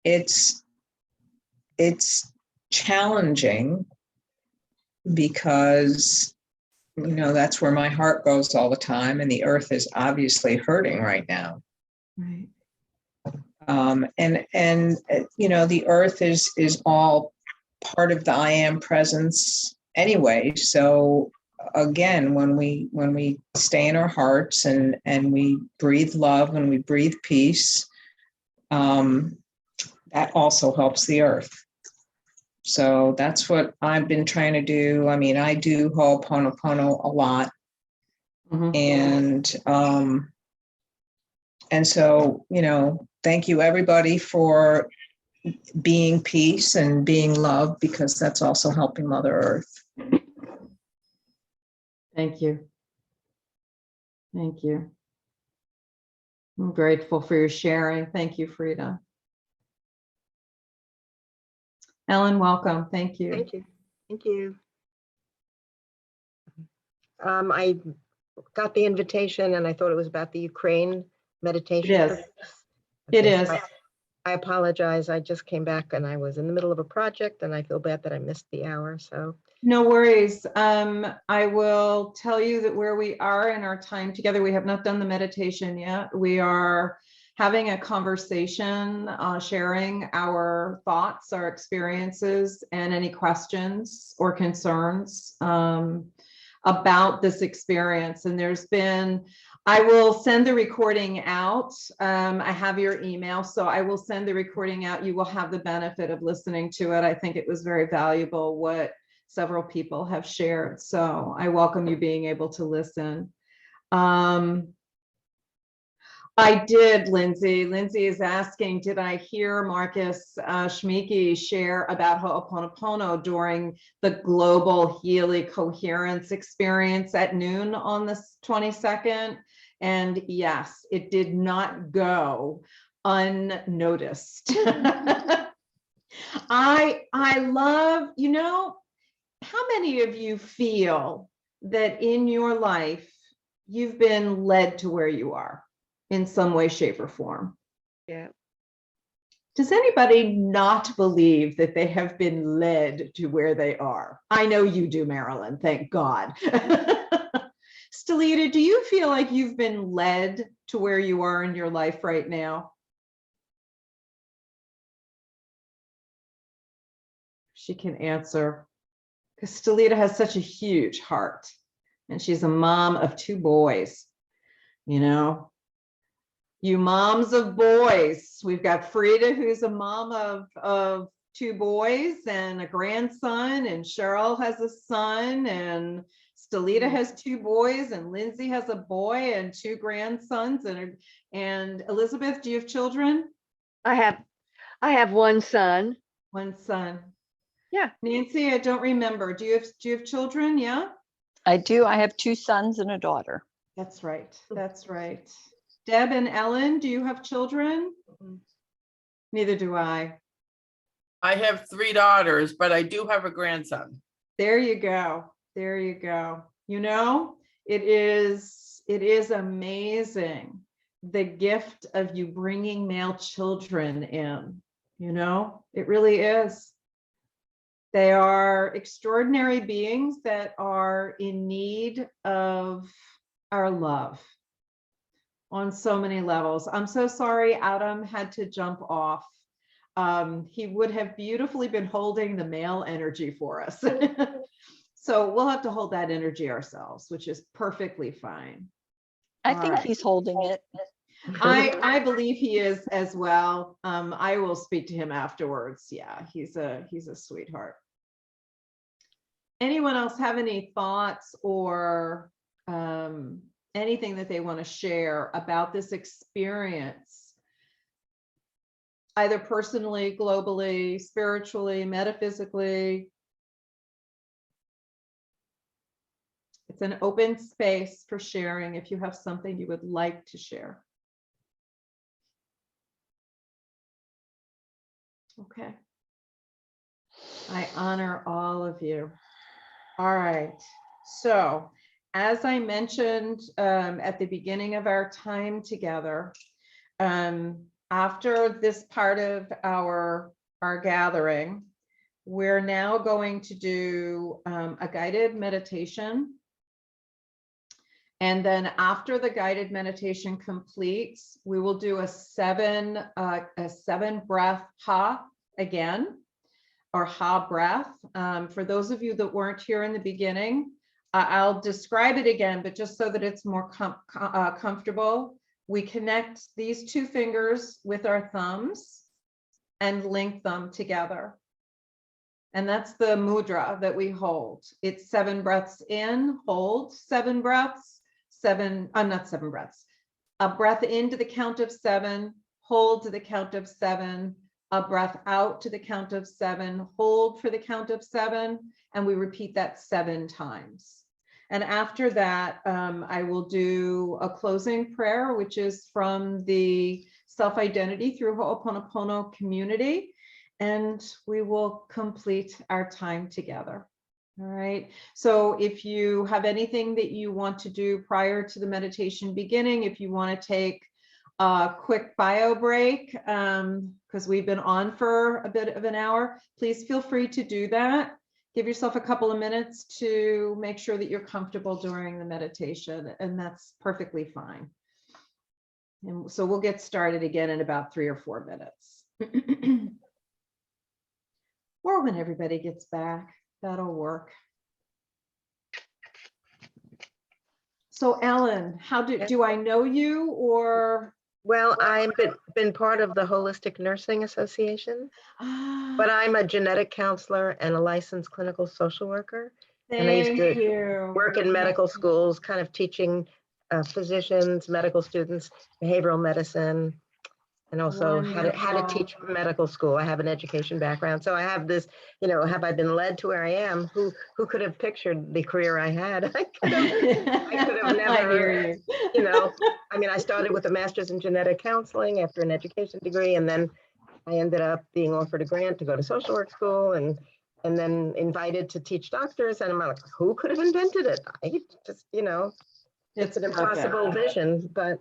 It's challenging because, that's where my heart goes all the time, and the earth is obviously hurting right now. Right. The earth is all part of the I am presence anyway. So again, when we stay in our hearts and we breathe love and we breathe peace, that also helps the earth. So that's what I've been trying to do. I mean, I do Ho'oponopono a lot. And so, thank you everybody for being peace and being love, because that's also helping Mother Earth. Thank you. Thank you. I'm grateful for your sharing. Thank you, Frida. Ellen, welcome. Thank you. Thank you. Thank you. I got the invitation and I thought it was about the Ukraine meditation. It is. It is. I apologize. I just came back and I was in the middle of a project and I feel bad that I missed the hour. So No worries. I will tell you that where we are in our time together, we have not done the meditation yet. We are having a conversation, sharing our thoughts, our experiences, and any questions or concerns about this experience. And I will send the recording out. I have your email, so I will send the recording out. You will have the benefit of listening to it. I think it was very valuable what several people have shared. So I welcome you being able to listen. I did, Lindsay. Lindsay is asking, did I hear Marcus Schmicke share about Ho'oponopono during the global Healy coherence experience at noon on the 22nd? And yes, it did not go unnoticed. I love, how many of you feel that in your life you've been led to where you are in some way, shape, or form? Yeah. Does anybody not believe that they have been led to where they are? I know you do, Marilyn, thank God. Stelita, do you feel like you've been led to where you are in your life right now? She can answer, because Stelita has such a huge heart and she's a mom of 2 boys. You moms of boys, we've got Frida, who's a mom of 2 boys and a grandson, and Cheryl has a son, and Stelita has 2 boys, and Lindsay has a boy and 2 grandsons, and Elizabeth, do you have children? I have one son. 1 son. Yeah. Nancy, I don't remember. Do you have children? Yeah. I do. I have 2 sons and a daughter. That's right. That's right. Deb and Ellen, do you have children? Neither do I. I have 3 daughters, but I do have a grandson. There you go. There you go. It is amazing, the gift of you bringing male children in. It really is. They are extraordinary beings that are in need of our love on so many levels. I'm so sorry Adam had to jump off. He would have beautifully been holding the male energy for us. So we'll have to hold that energy ourselves, which is perfectly fine. I think he's holding it. I believe he is as well. I will speak to him afterwards. Yeah, he's a sweetheart. Anyone else have any thoughts or anything that they want to share about this experience, either personally, globally, spiritually, metaphysically? It's an open space for sharing if you have something you would like to share. Okay. I honor all of you. All right. So, as I mentioned at the beginning of our time together, after this part of our gathering, we're now going to do a guided meditation. And then after the guided meditation completes, we will do a 7 breath ha again, or ha breath. For those of you that weren't here in the beginning, I'll describe it again, but just so that it's more comfortable, we connect these 2 fingers with our thumbs and link them together. And that's the mudra that we hold. It's 7 breaths in, hold 7 breaths. Not 7 breaths. A breath into the count of 7, hold to the count of 7, a breath out to the count of 7, hold for the count of 7, and we repeat that 7 times. And after that, I will do a closing prayer, which is from the Self-Identity Through Ho'oponopono community, and we will complete our time together. All right. So if you have anything that you want to do prior to the meditation beginning, if you want to take a quick bio break because we've been on for a bit of an hour. Please feel free to do that. Give yourself a couple of minutes to make sure that you're comfortable during the meditation, and that's perfectly fine. And so we'll get started again in about 3 or 4 minutes. Or when everybody gets back, that'll work. So Ellen, how do I know you or? Well, I've been part of the Holistic Nursing Association, but I'm a genetic counselor and a licensed clinical social worker. And I used Thank to you. work in medical schools, kind of teaching physicians, medical students, behavioral medicine, and also how to Wonderful. teach medical school. I have an education background. So I have this, have I been led to where I am? Who could have pictured the career I had? I could have never, I hear you. I started with a master's in genetic counseling after an education degree, and then I ended up being offered a grant to go to social work school and then invited to teach doctors. And I'm like, who could have invented it? I just, it's an impossible vision, but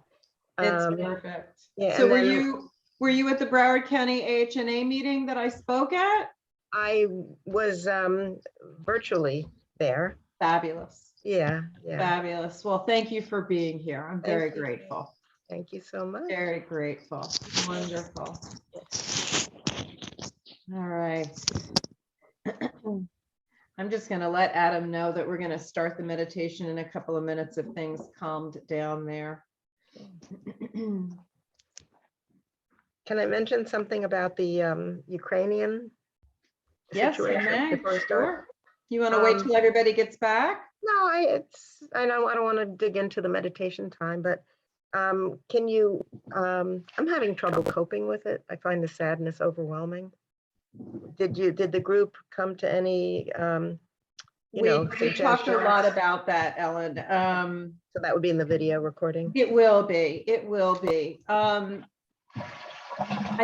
it's perfect. yeah. So were you at the Broward County AHNA meeting that I spoke at? I was virtually there. Fabulous. Yeah. Fabulous. Well, thank you for being here. I'm very Thank you. grateful. Thank you so much. Very grateful. Wonderful. All right. I'm just going to let Adam know that we're going to start the meditation in a couple of minutes if things calmed down there. Can I mention something about the Ukrainian Yes, you situation may. before I start? Sure. You want to wait till everybody gets back? No, I don't want to dig into the meditation time, but can you, I'm having trouble coping with it. I find the sadness overwhelming. Did the group come to any, We talked a lot about that, Ellen. So that would be in the video recording. It will be. It will be. I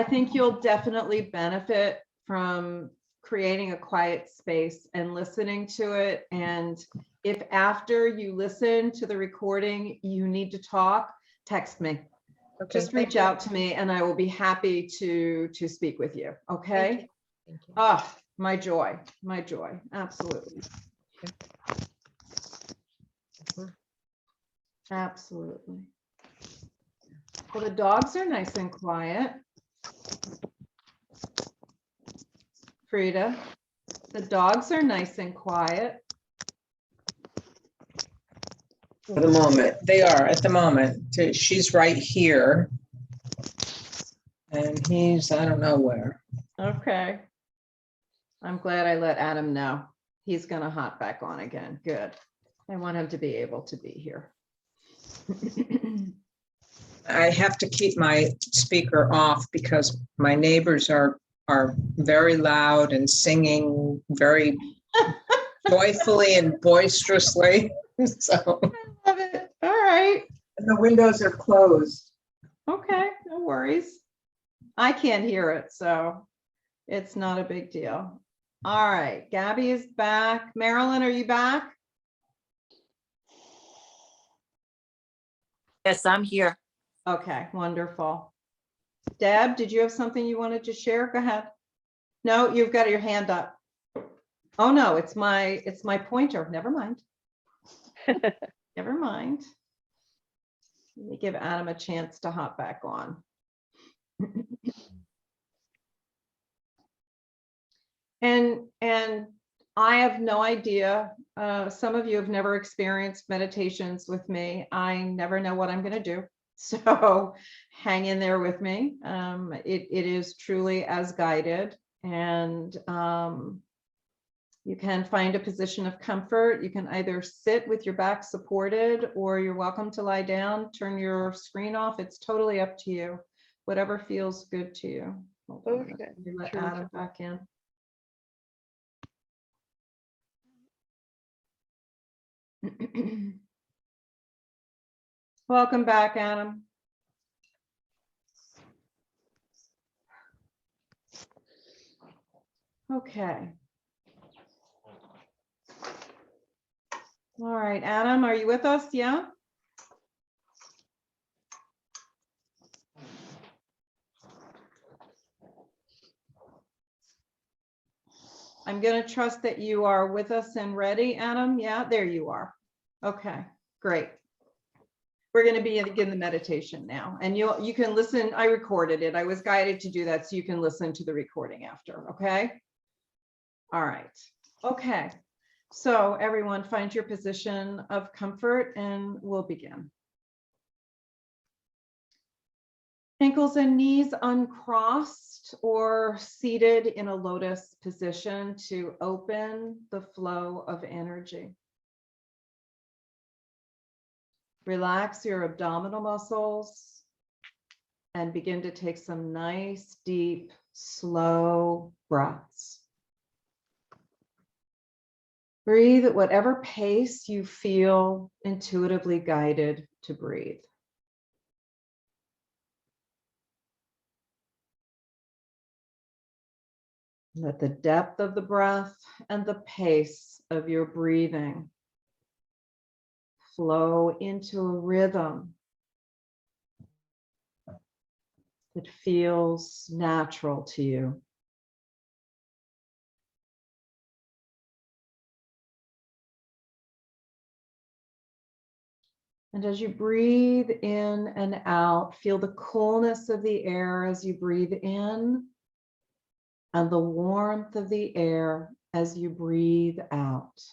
think you'll definitely benefit from creating a quiet space and listening to it. And if after you listen to the recording, you need to talk, text me. Okay, Just reach out to me and I will be happy to speak with you. Okay. Thank you. Oh, my joy. My joy. Absolutely. Absolutely. Well, the dogs are nice and quiet. Frida, the dogs are nice and quiet. For the moment, they are at the moment. She's right here. And he's, I don't know where. Okay. I'm glad I let Adam know. He's going to hop back on again. Good. I want him to be able to be here. I have to keep my speaker off because my neighbors are very loud and singing very joyfully and boisterously. So I love it. All right. and the windows are closed. Okay. No worries. I can't hear it, so it's not a big deal. All right. Gabby is back. Marilyn, are you back? Yes, I'm here. Okay, wonderful. Deb, did you have something you wanted to share? Go ahead. No, you've got your hand up. Oh no, it's my pointer. Never mind. Never mind. Let me give Adam a chance to hop back on. And I have no idea. Some of you have never experienced meditations with me. I never know what I'm going to do. So hang in there with me. It is truly as guided, and you can find a position of comfort. You can either sit with your back supported, or you're welcome to lie down, turn your screen off. It's totally up to you. Whatever feels good to you. Hold on, Okay. let me let Adam back in. Welcome back, Adam. Okay. All right, Adam, are you with us? Yeah. I'm going to trust that you are with us and ready, Adam. Yeah, there you are. Okay, great. We're going to begin the meditation now, and you can listen. I recorded it. I was guided to do that, so you can listen to the recording after. Okay. All right. Okay. So everyone, find your position of comfort, and we'll begin. Ankles and knees uncrossed or seated in a lotus position to open the flow of energy. Relax your abdominal muscles and begin to take some nice, deep, slow breaths. Breathe at whatever pace you feel intuitively guided to breathe. Let the depth of the breath and the pace of your breathing flow into a rhythm that feels natural to you. And as you breathe in and out, feel the coolness of the air as you breathe in and the warmth of the air as you breathe out.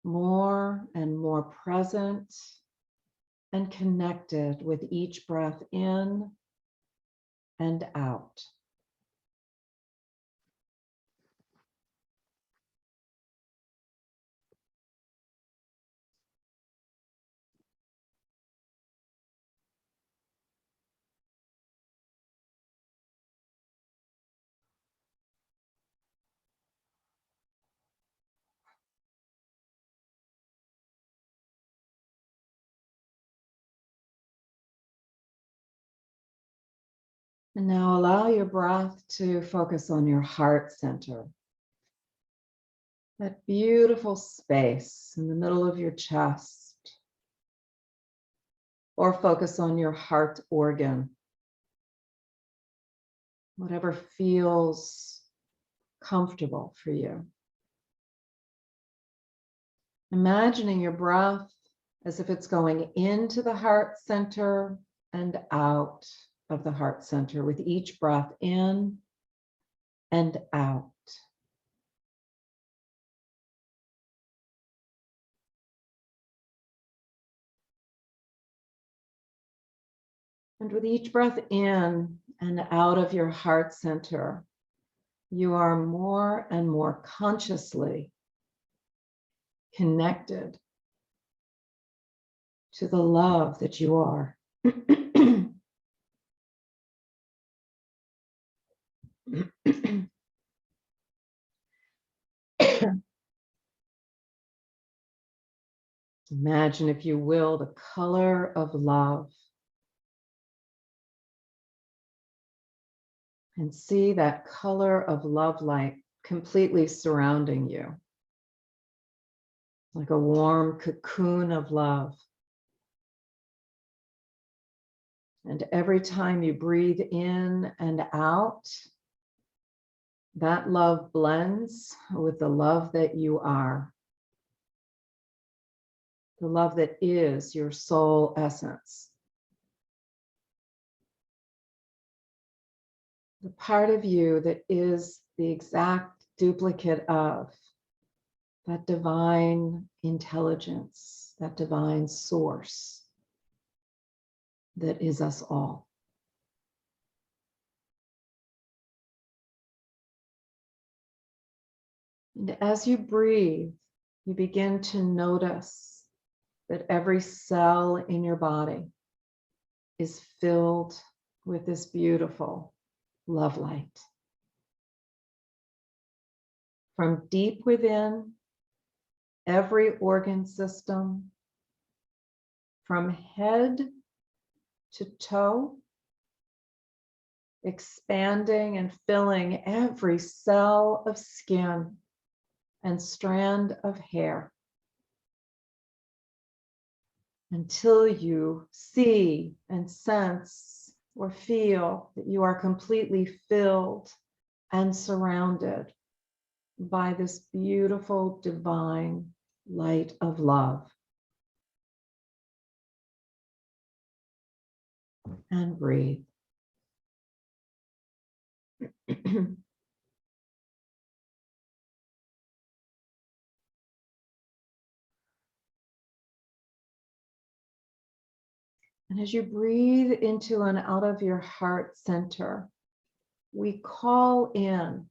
More and more present and connected with each breath in and out. And now allow your breath to focus on your heart center. That beautiful space in the middle of your chest. Or focus on your heart organ. Whatever feels comfortable for you. Imagining your breath as if it's going into the heart center and out of the heart center with each breath in and out. And with each breath in and out of your heart center, you are more and more consciously connected to the love that you are. Imagine, if you will, the color of love. And see that color of love light completely surrounding you. Like a warm cocoon of love. And every time you breathe in and out, that love blends with the love that you are. The love that is your soul essence. The part of you that is the exact duplicate of that divine intelligence, that divine source that is us all. And as you breathe, you begin to notice that every cell in your body is filled with this beautiful love light. From deep within, every organ system, from head to toe, expanding and filling every cell of skin and strand of hair, until you see and sense or feel that you are completely filled and surrounded by this beautiful divine light of love. And breathe. And as you breathe into and out of your heart center, we call in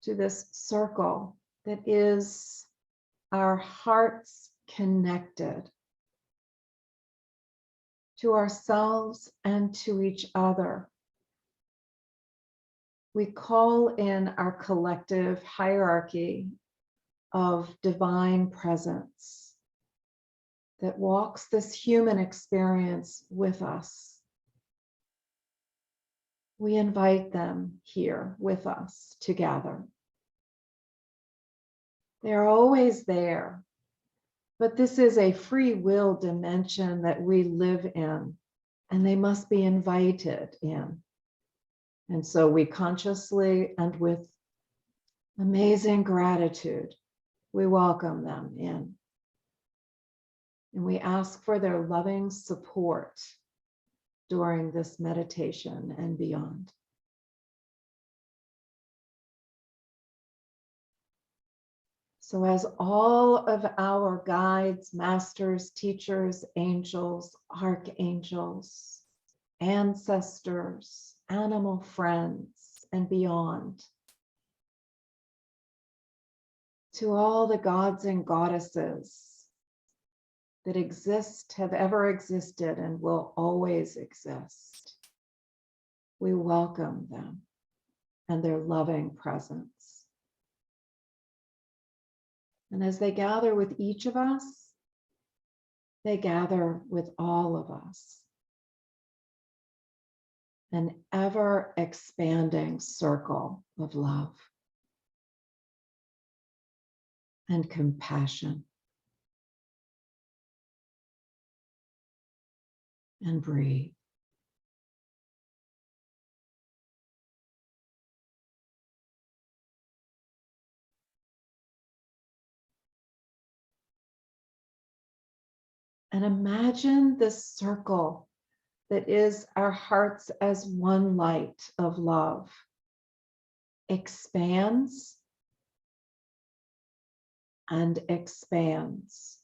to this circle that is our hearts connected to ourselves and to each other. We call in our collective hierarchy of divine presence that walks this human experience with us. We invite them here with us together. They're always there, but this is a free will dimension that we live in, and they must be invited in. And so we consciously and with amazing gratitude, we welcome them in. And we ask for their loving support during this meditation and beyond. So as all of our guides, masters, teachers, angels, archangels, ancestors, animal friends, and beyond, to all the gods and goddesses that exist, have ever existed, and will always exist, we welcome them and their loving presence. And as they gather with each of us, they gather with all of us. An ever expanding circle of love and compassion. And breathe. And imagine this circle that is our hearts as one light of love expands and expands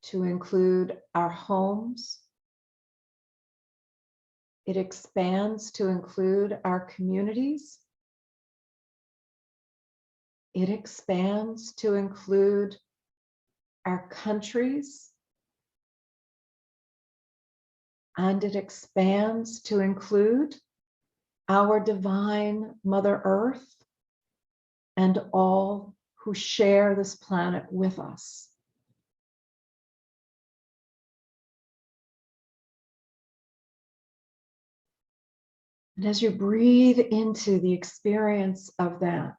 to include our homes. It expands to include our communities. It expands to include our countries. And it expands to include our divine Mother Earth and all who share this planet with us. And as you breathe into the experience of that,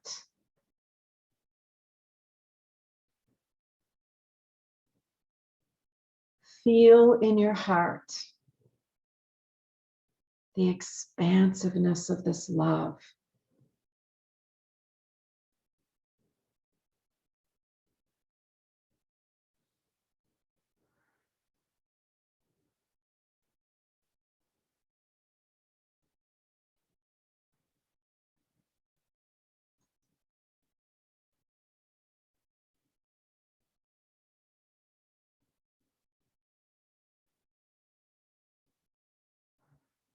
feel in your heart the expansiveness of this love.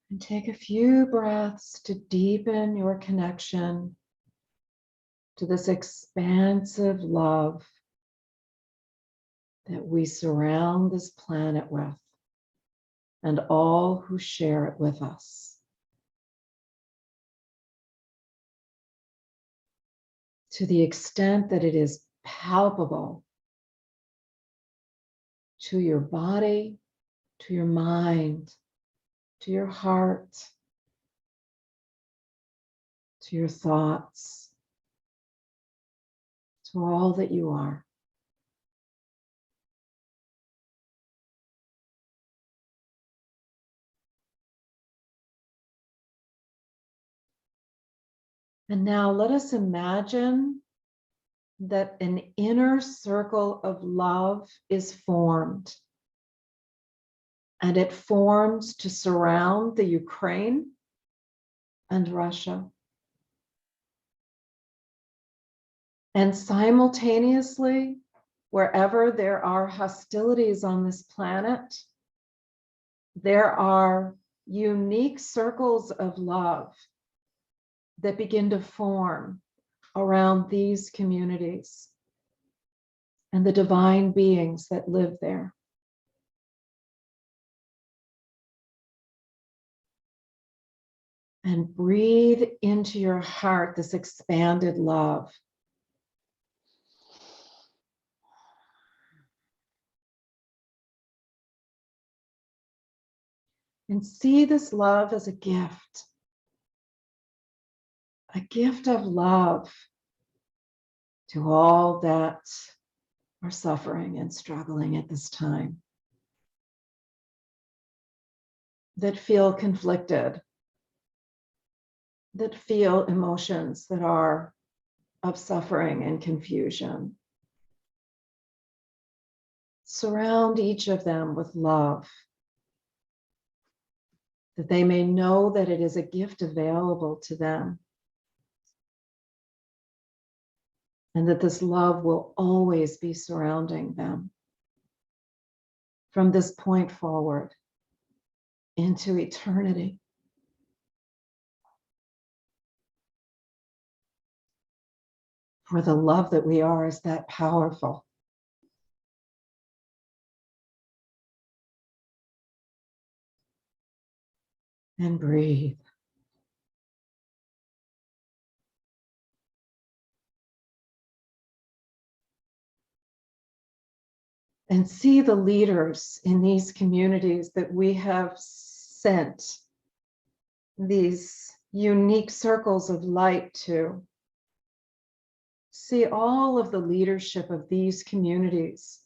And take a few breaths to deepen your connection to this expansive love that we surround this planet with and all who share it with us. To the extent that it is palpable to your body, to your mind, to your heart, to your thoughts, to all that you are. And now let us imagine that an inner circle of love is formed. And it forms to surround the Ukraine and Russia. And simultaneously, wherever there are hostilities on this planet, there are unique circles of love that begin to form around these communities and the divine beings that live there. And breathe into your heart this expanded love. And see this love as a gift of love to all that are suffering and struggling at this time, that feel conflicted, that feel emotions that are of suffering and confusion. Surround each of them with love, that they may know that it is a gift available to them, and that this love will always be surrounding them from this point forward into eternity. For the love that we are is that powerful. And breathe. And see the leaders in these communities that we have sent these unique circles of light to. See all of the leadership of these communities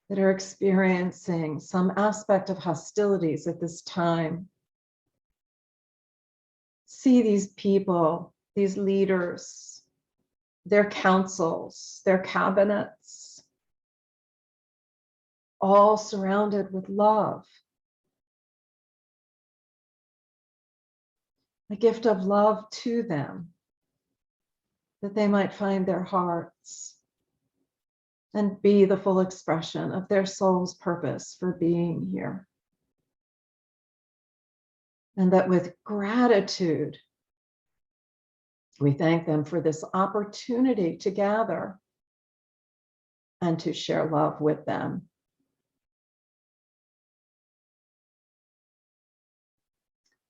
that are experiencing some aspect of hostilities at this time. See these people, these leaders, their councils, their cabinets, all surrounded with love. A gift of love to them, that they might find their hearts and be the full expression of their soul's purpose for being here. And that with gratitude, we thank them for this opportunity to gather and to share love with them.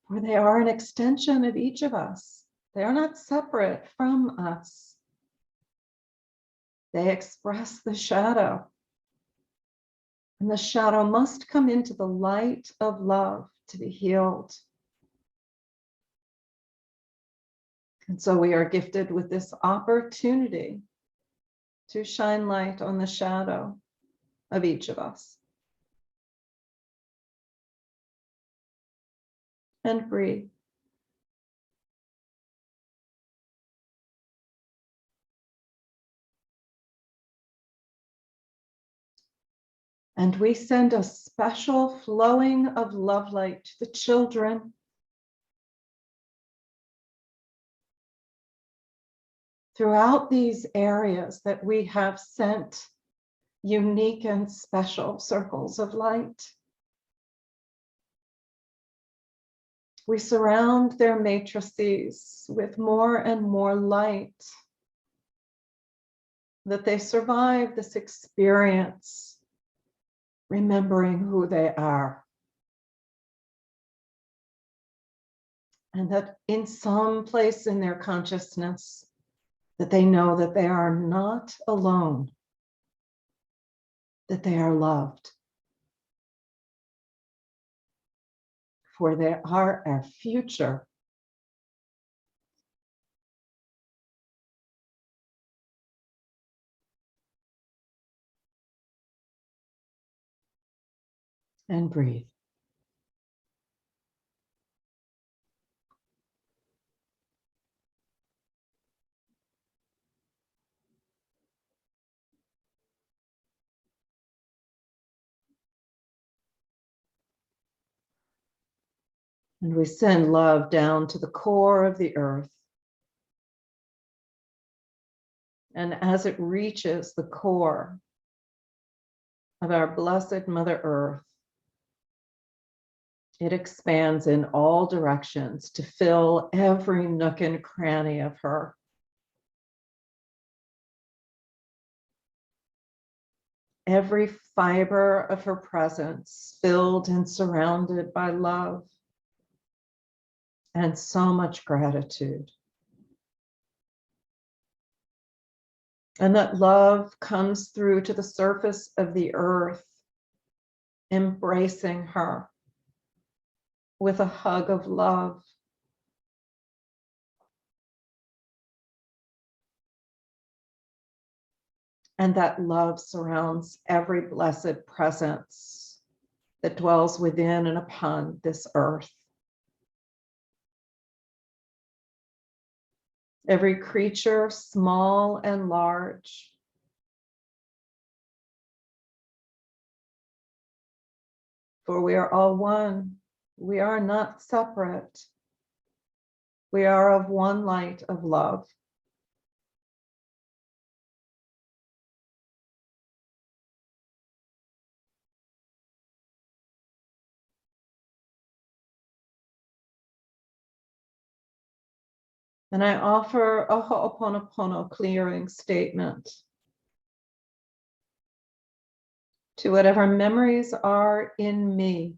For they are an extension of each of us. They are not separate from us. They express the shadow. And the shadow must come into the light of love to be healed. And so we are gifted with this opportunity to shine light on the shadow of each of us. And breathe. And we send a special flowing of love light to the children. Throughout these areas that we have sent unique and special circles of light. We surround their matrices with more and more light, that they survive this experience, remembering who they are. And that in some place in their consciousness, that they know that they are not alone, that they are loved. For they are our future. And breathe. And we send love down to the core of the earth. And as it reaches the core of our blessed Mother Earth, it expands in all directions to fill every nook and cranny of her. Every fiber of her presence filled and surrounded by love and so much gratitude. And that love comes through to the surface of the earth, embracing her with a hug of love. And that love surrounds every blessed presence that dwells within and upon this earth. Every creature, small and large. For we are all one. We are not separate. We are of one light of love. And I offer a Ho'oponopono clearing statement to whatever memories are in me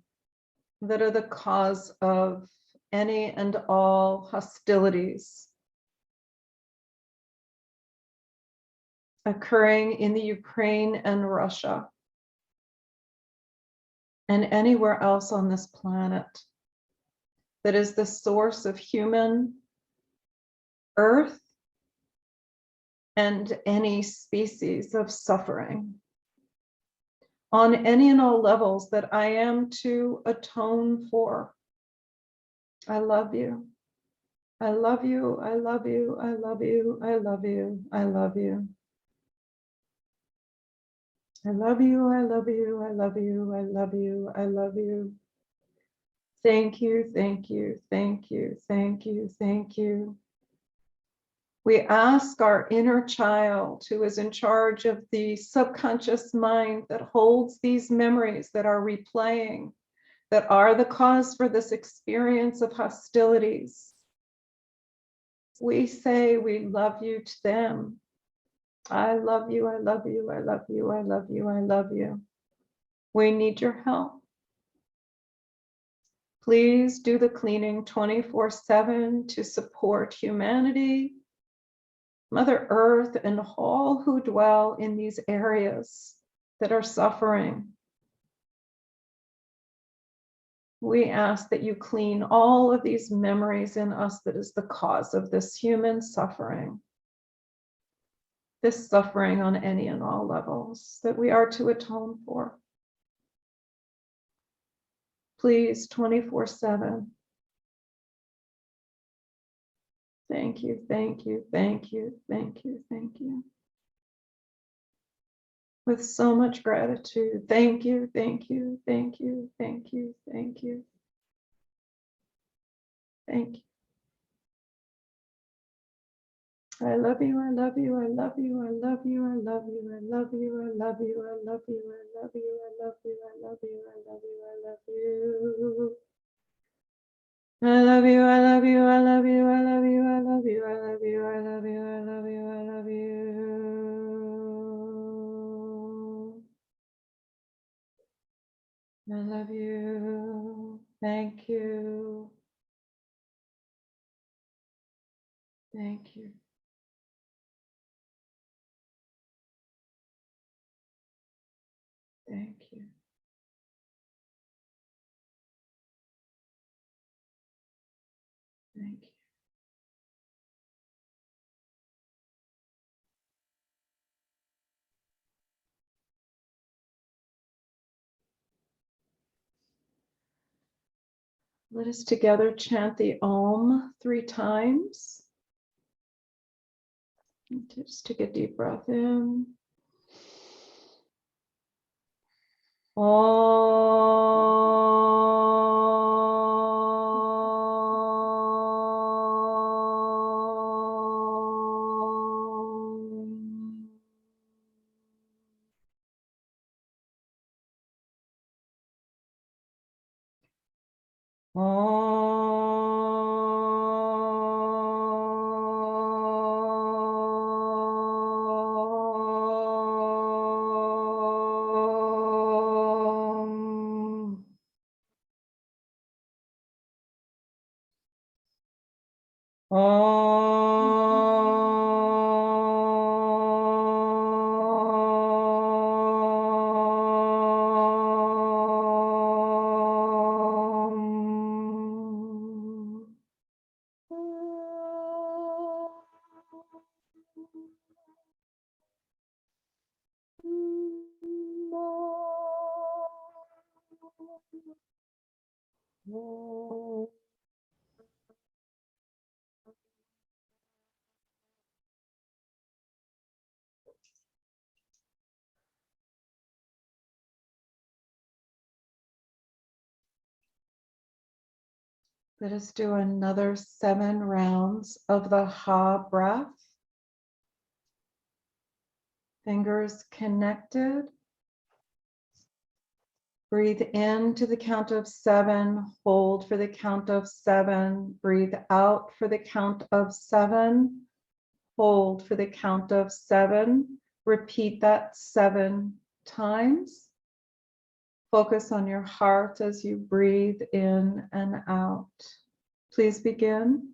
that are the cause of any and all hostilities occurring in the Ukraine and Russia and anywhere else on this planet that is the source of human, earth, and any species of suffering on any and all levels that I am to atone for. I love you. I love you. I love you. I love you. I love you. I love you. I love you. I love you. I love you. I love you. I love you. Thank you. Thank you. Thank you. Thank you. Thank you. We ask our inner child who is in charge of the subconscious mind that holds these memories that are replaying, that are the cause for this experience of hostilities. We say we love you to them. I love you, I love you, I love you, I love you, I love you. We need your help. Please do the cleaning 24/7 to support humanity, Mother Earth, and all who dwell in these areas that are suffering. We ask that you clean all of these memories in us that is the cause of this human suffering. This suffering on any and all levels that we are to atone for. Please, 24/7. Thank you, thank you, thank you, thank you, thank you. With so much gratitude. Thank you, thank you, thank you, thank you, thank you. Thank you. I love you, I love you, I love you, I love you, I love you, I love you, I love you, I love you, I love you, I love you, I love you, I love you, I love you. I love you, I love you, I love you, I love you, I love you, I love you, I love you, I love you, I love you. I love you. Thank you. Thank you. Thank you. Thank you. Let us together chant the Om 3 times. Just take a deep breath in. Om. Om. Om. Let us do another 7 rounds of the Ha breath. Fingers connected. Breathe in to the count of 7, hold for the count of 7, breathe out for the count of 7, hold for the count of 7. Repeat that 7 times. Focus on your heart as you breathe in and out. Please begin.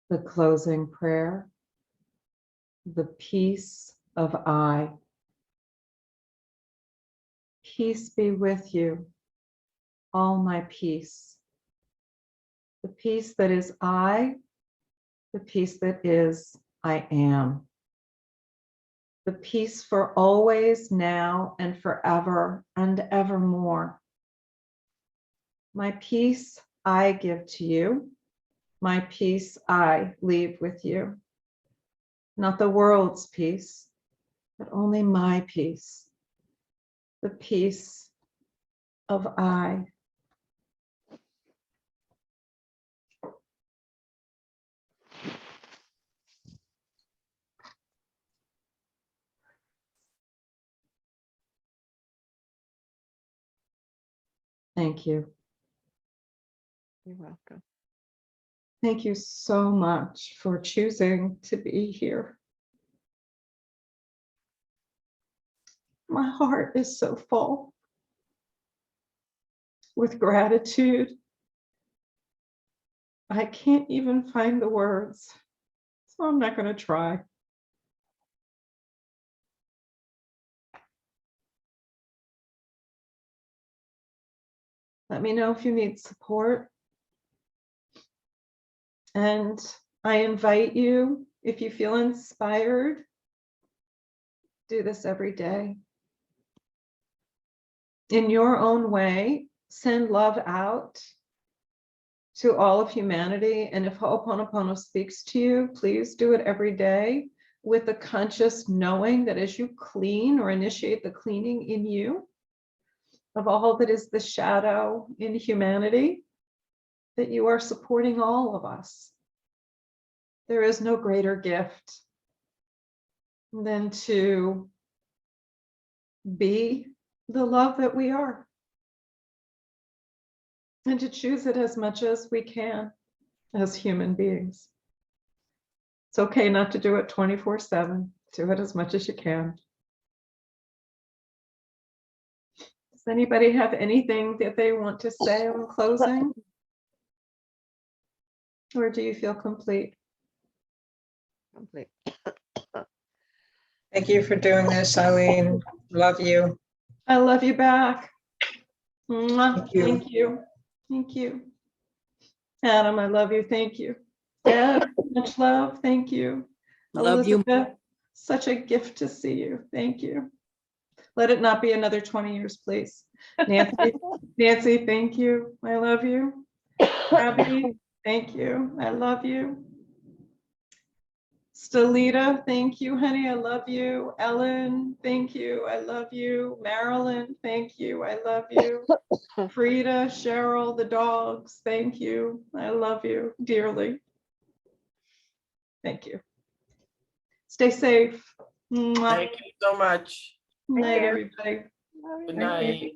The closing prayer. The peace of I. Peace be with you, all my peace. The peace that is I, the peace that is I am. The peace for always, now, and forever, and evermore. My peace I give to you. My peace I leave with you. Not the world's peace, but only my peace. The peace of I. Thank you. You're welcome. Thank you so much for choosing to be here. My heart is so full with gratitude. I can't even find the words, so I'm not going to try. Let me know if you need support. And I invite you, if you feel inspired, do this every day. In your own way, send love out to all of humanity. And if Ho'oponopono speaks to you, please do it every day with the conscious knowing that as you clean or initiate the cleaning in you of all that is the shadow in humanity, that you are supporting all of us. There is no greater gift than to be the love that we are, and to choose it as much as we can as human beings. It's okay not to do it 24/7. Do it as much as you can. Does anybody have anything that they want to say on closing? Or do you feel complete? Complete. Thank you for doing this, Eileen. Love you. I love you back. Mwah. Thank you. Thank you. Thank you. Adam, I love you. Thank you. Deb, much love. Thank you. Love you. Elizabeth, such a gift to see you. Thank you. Let it not be another 20 years, please. Nancy, thank you. I love you. Abby, thank you. I love you. Stelita, thank you, honey. I love you. Ellen, thank you. I love you. Marilyn, thank you. I love you. Frida, Cheryl, the dogs, thank you. I love you dearly. Thank you. Stay safe. Mwah. Thank you so much. Night, care. everybody. Good Thank you. night.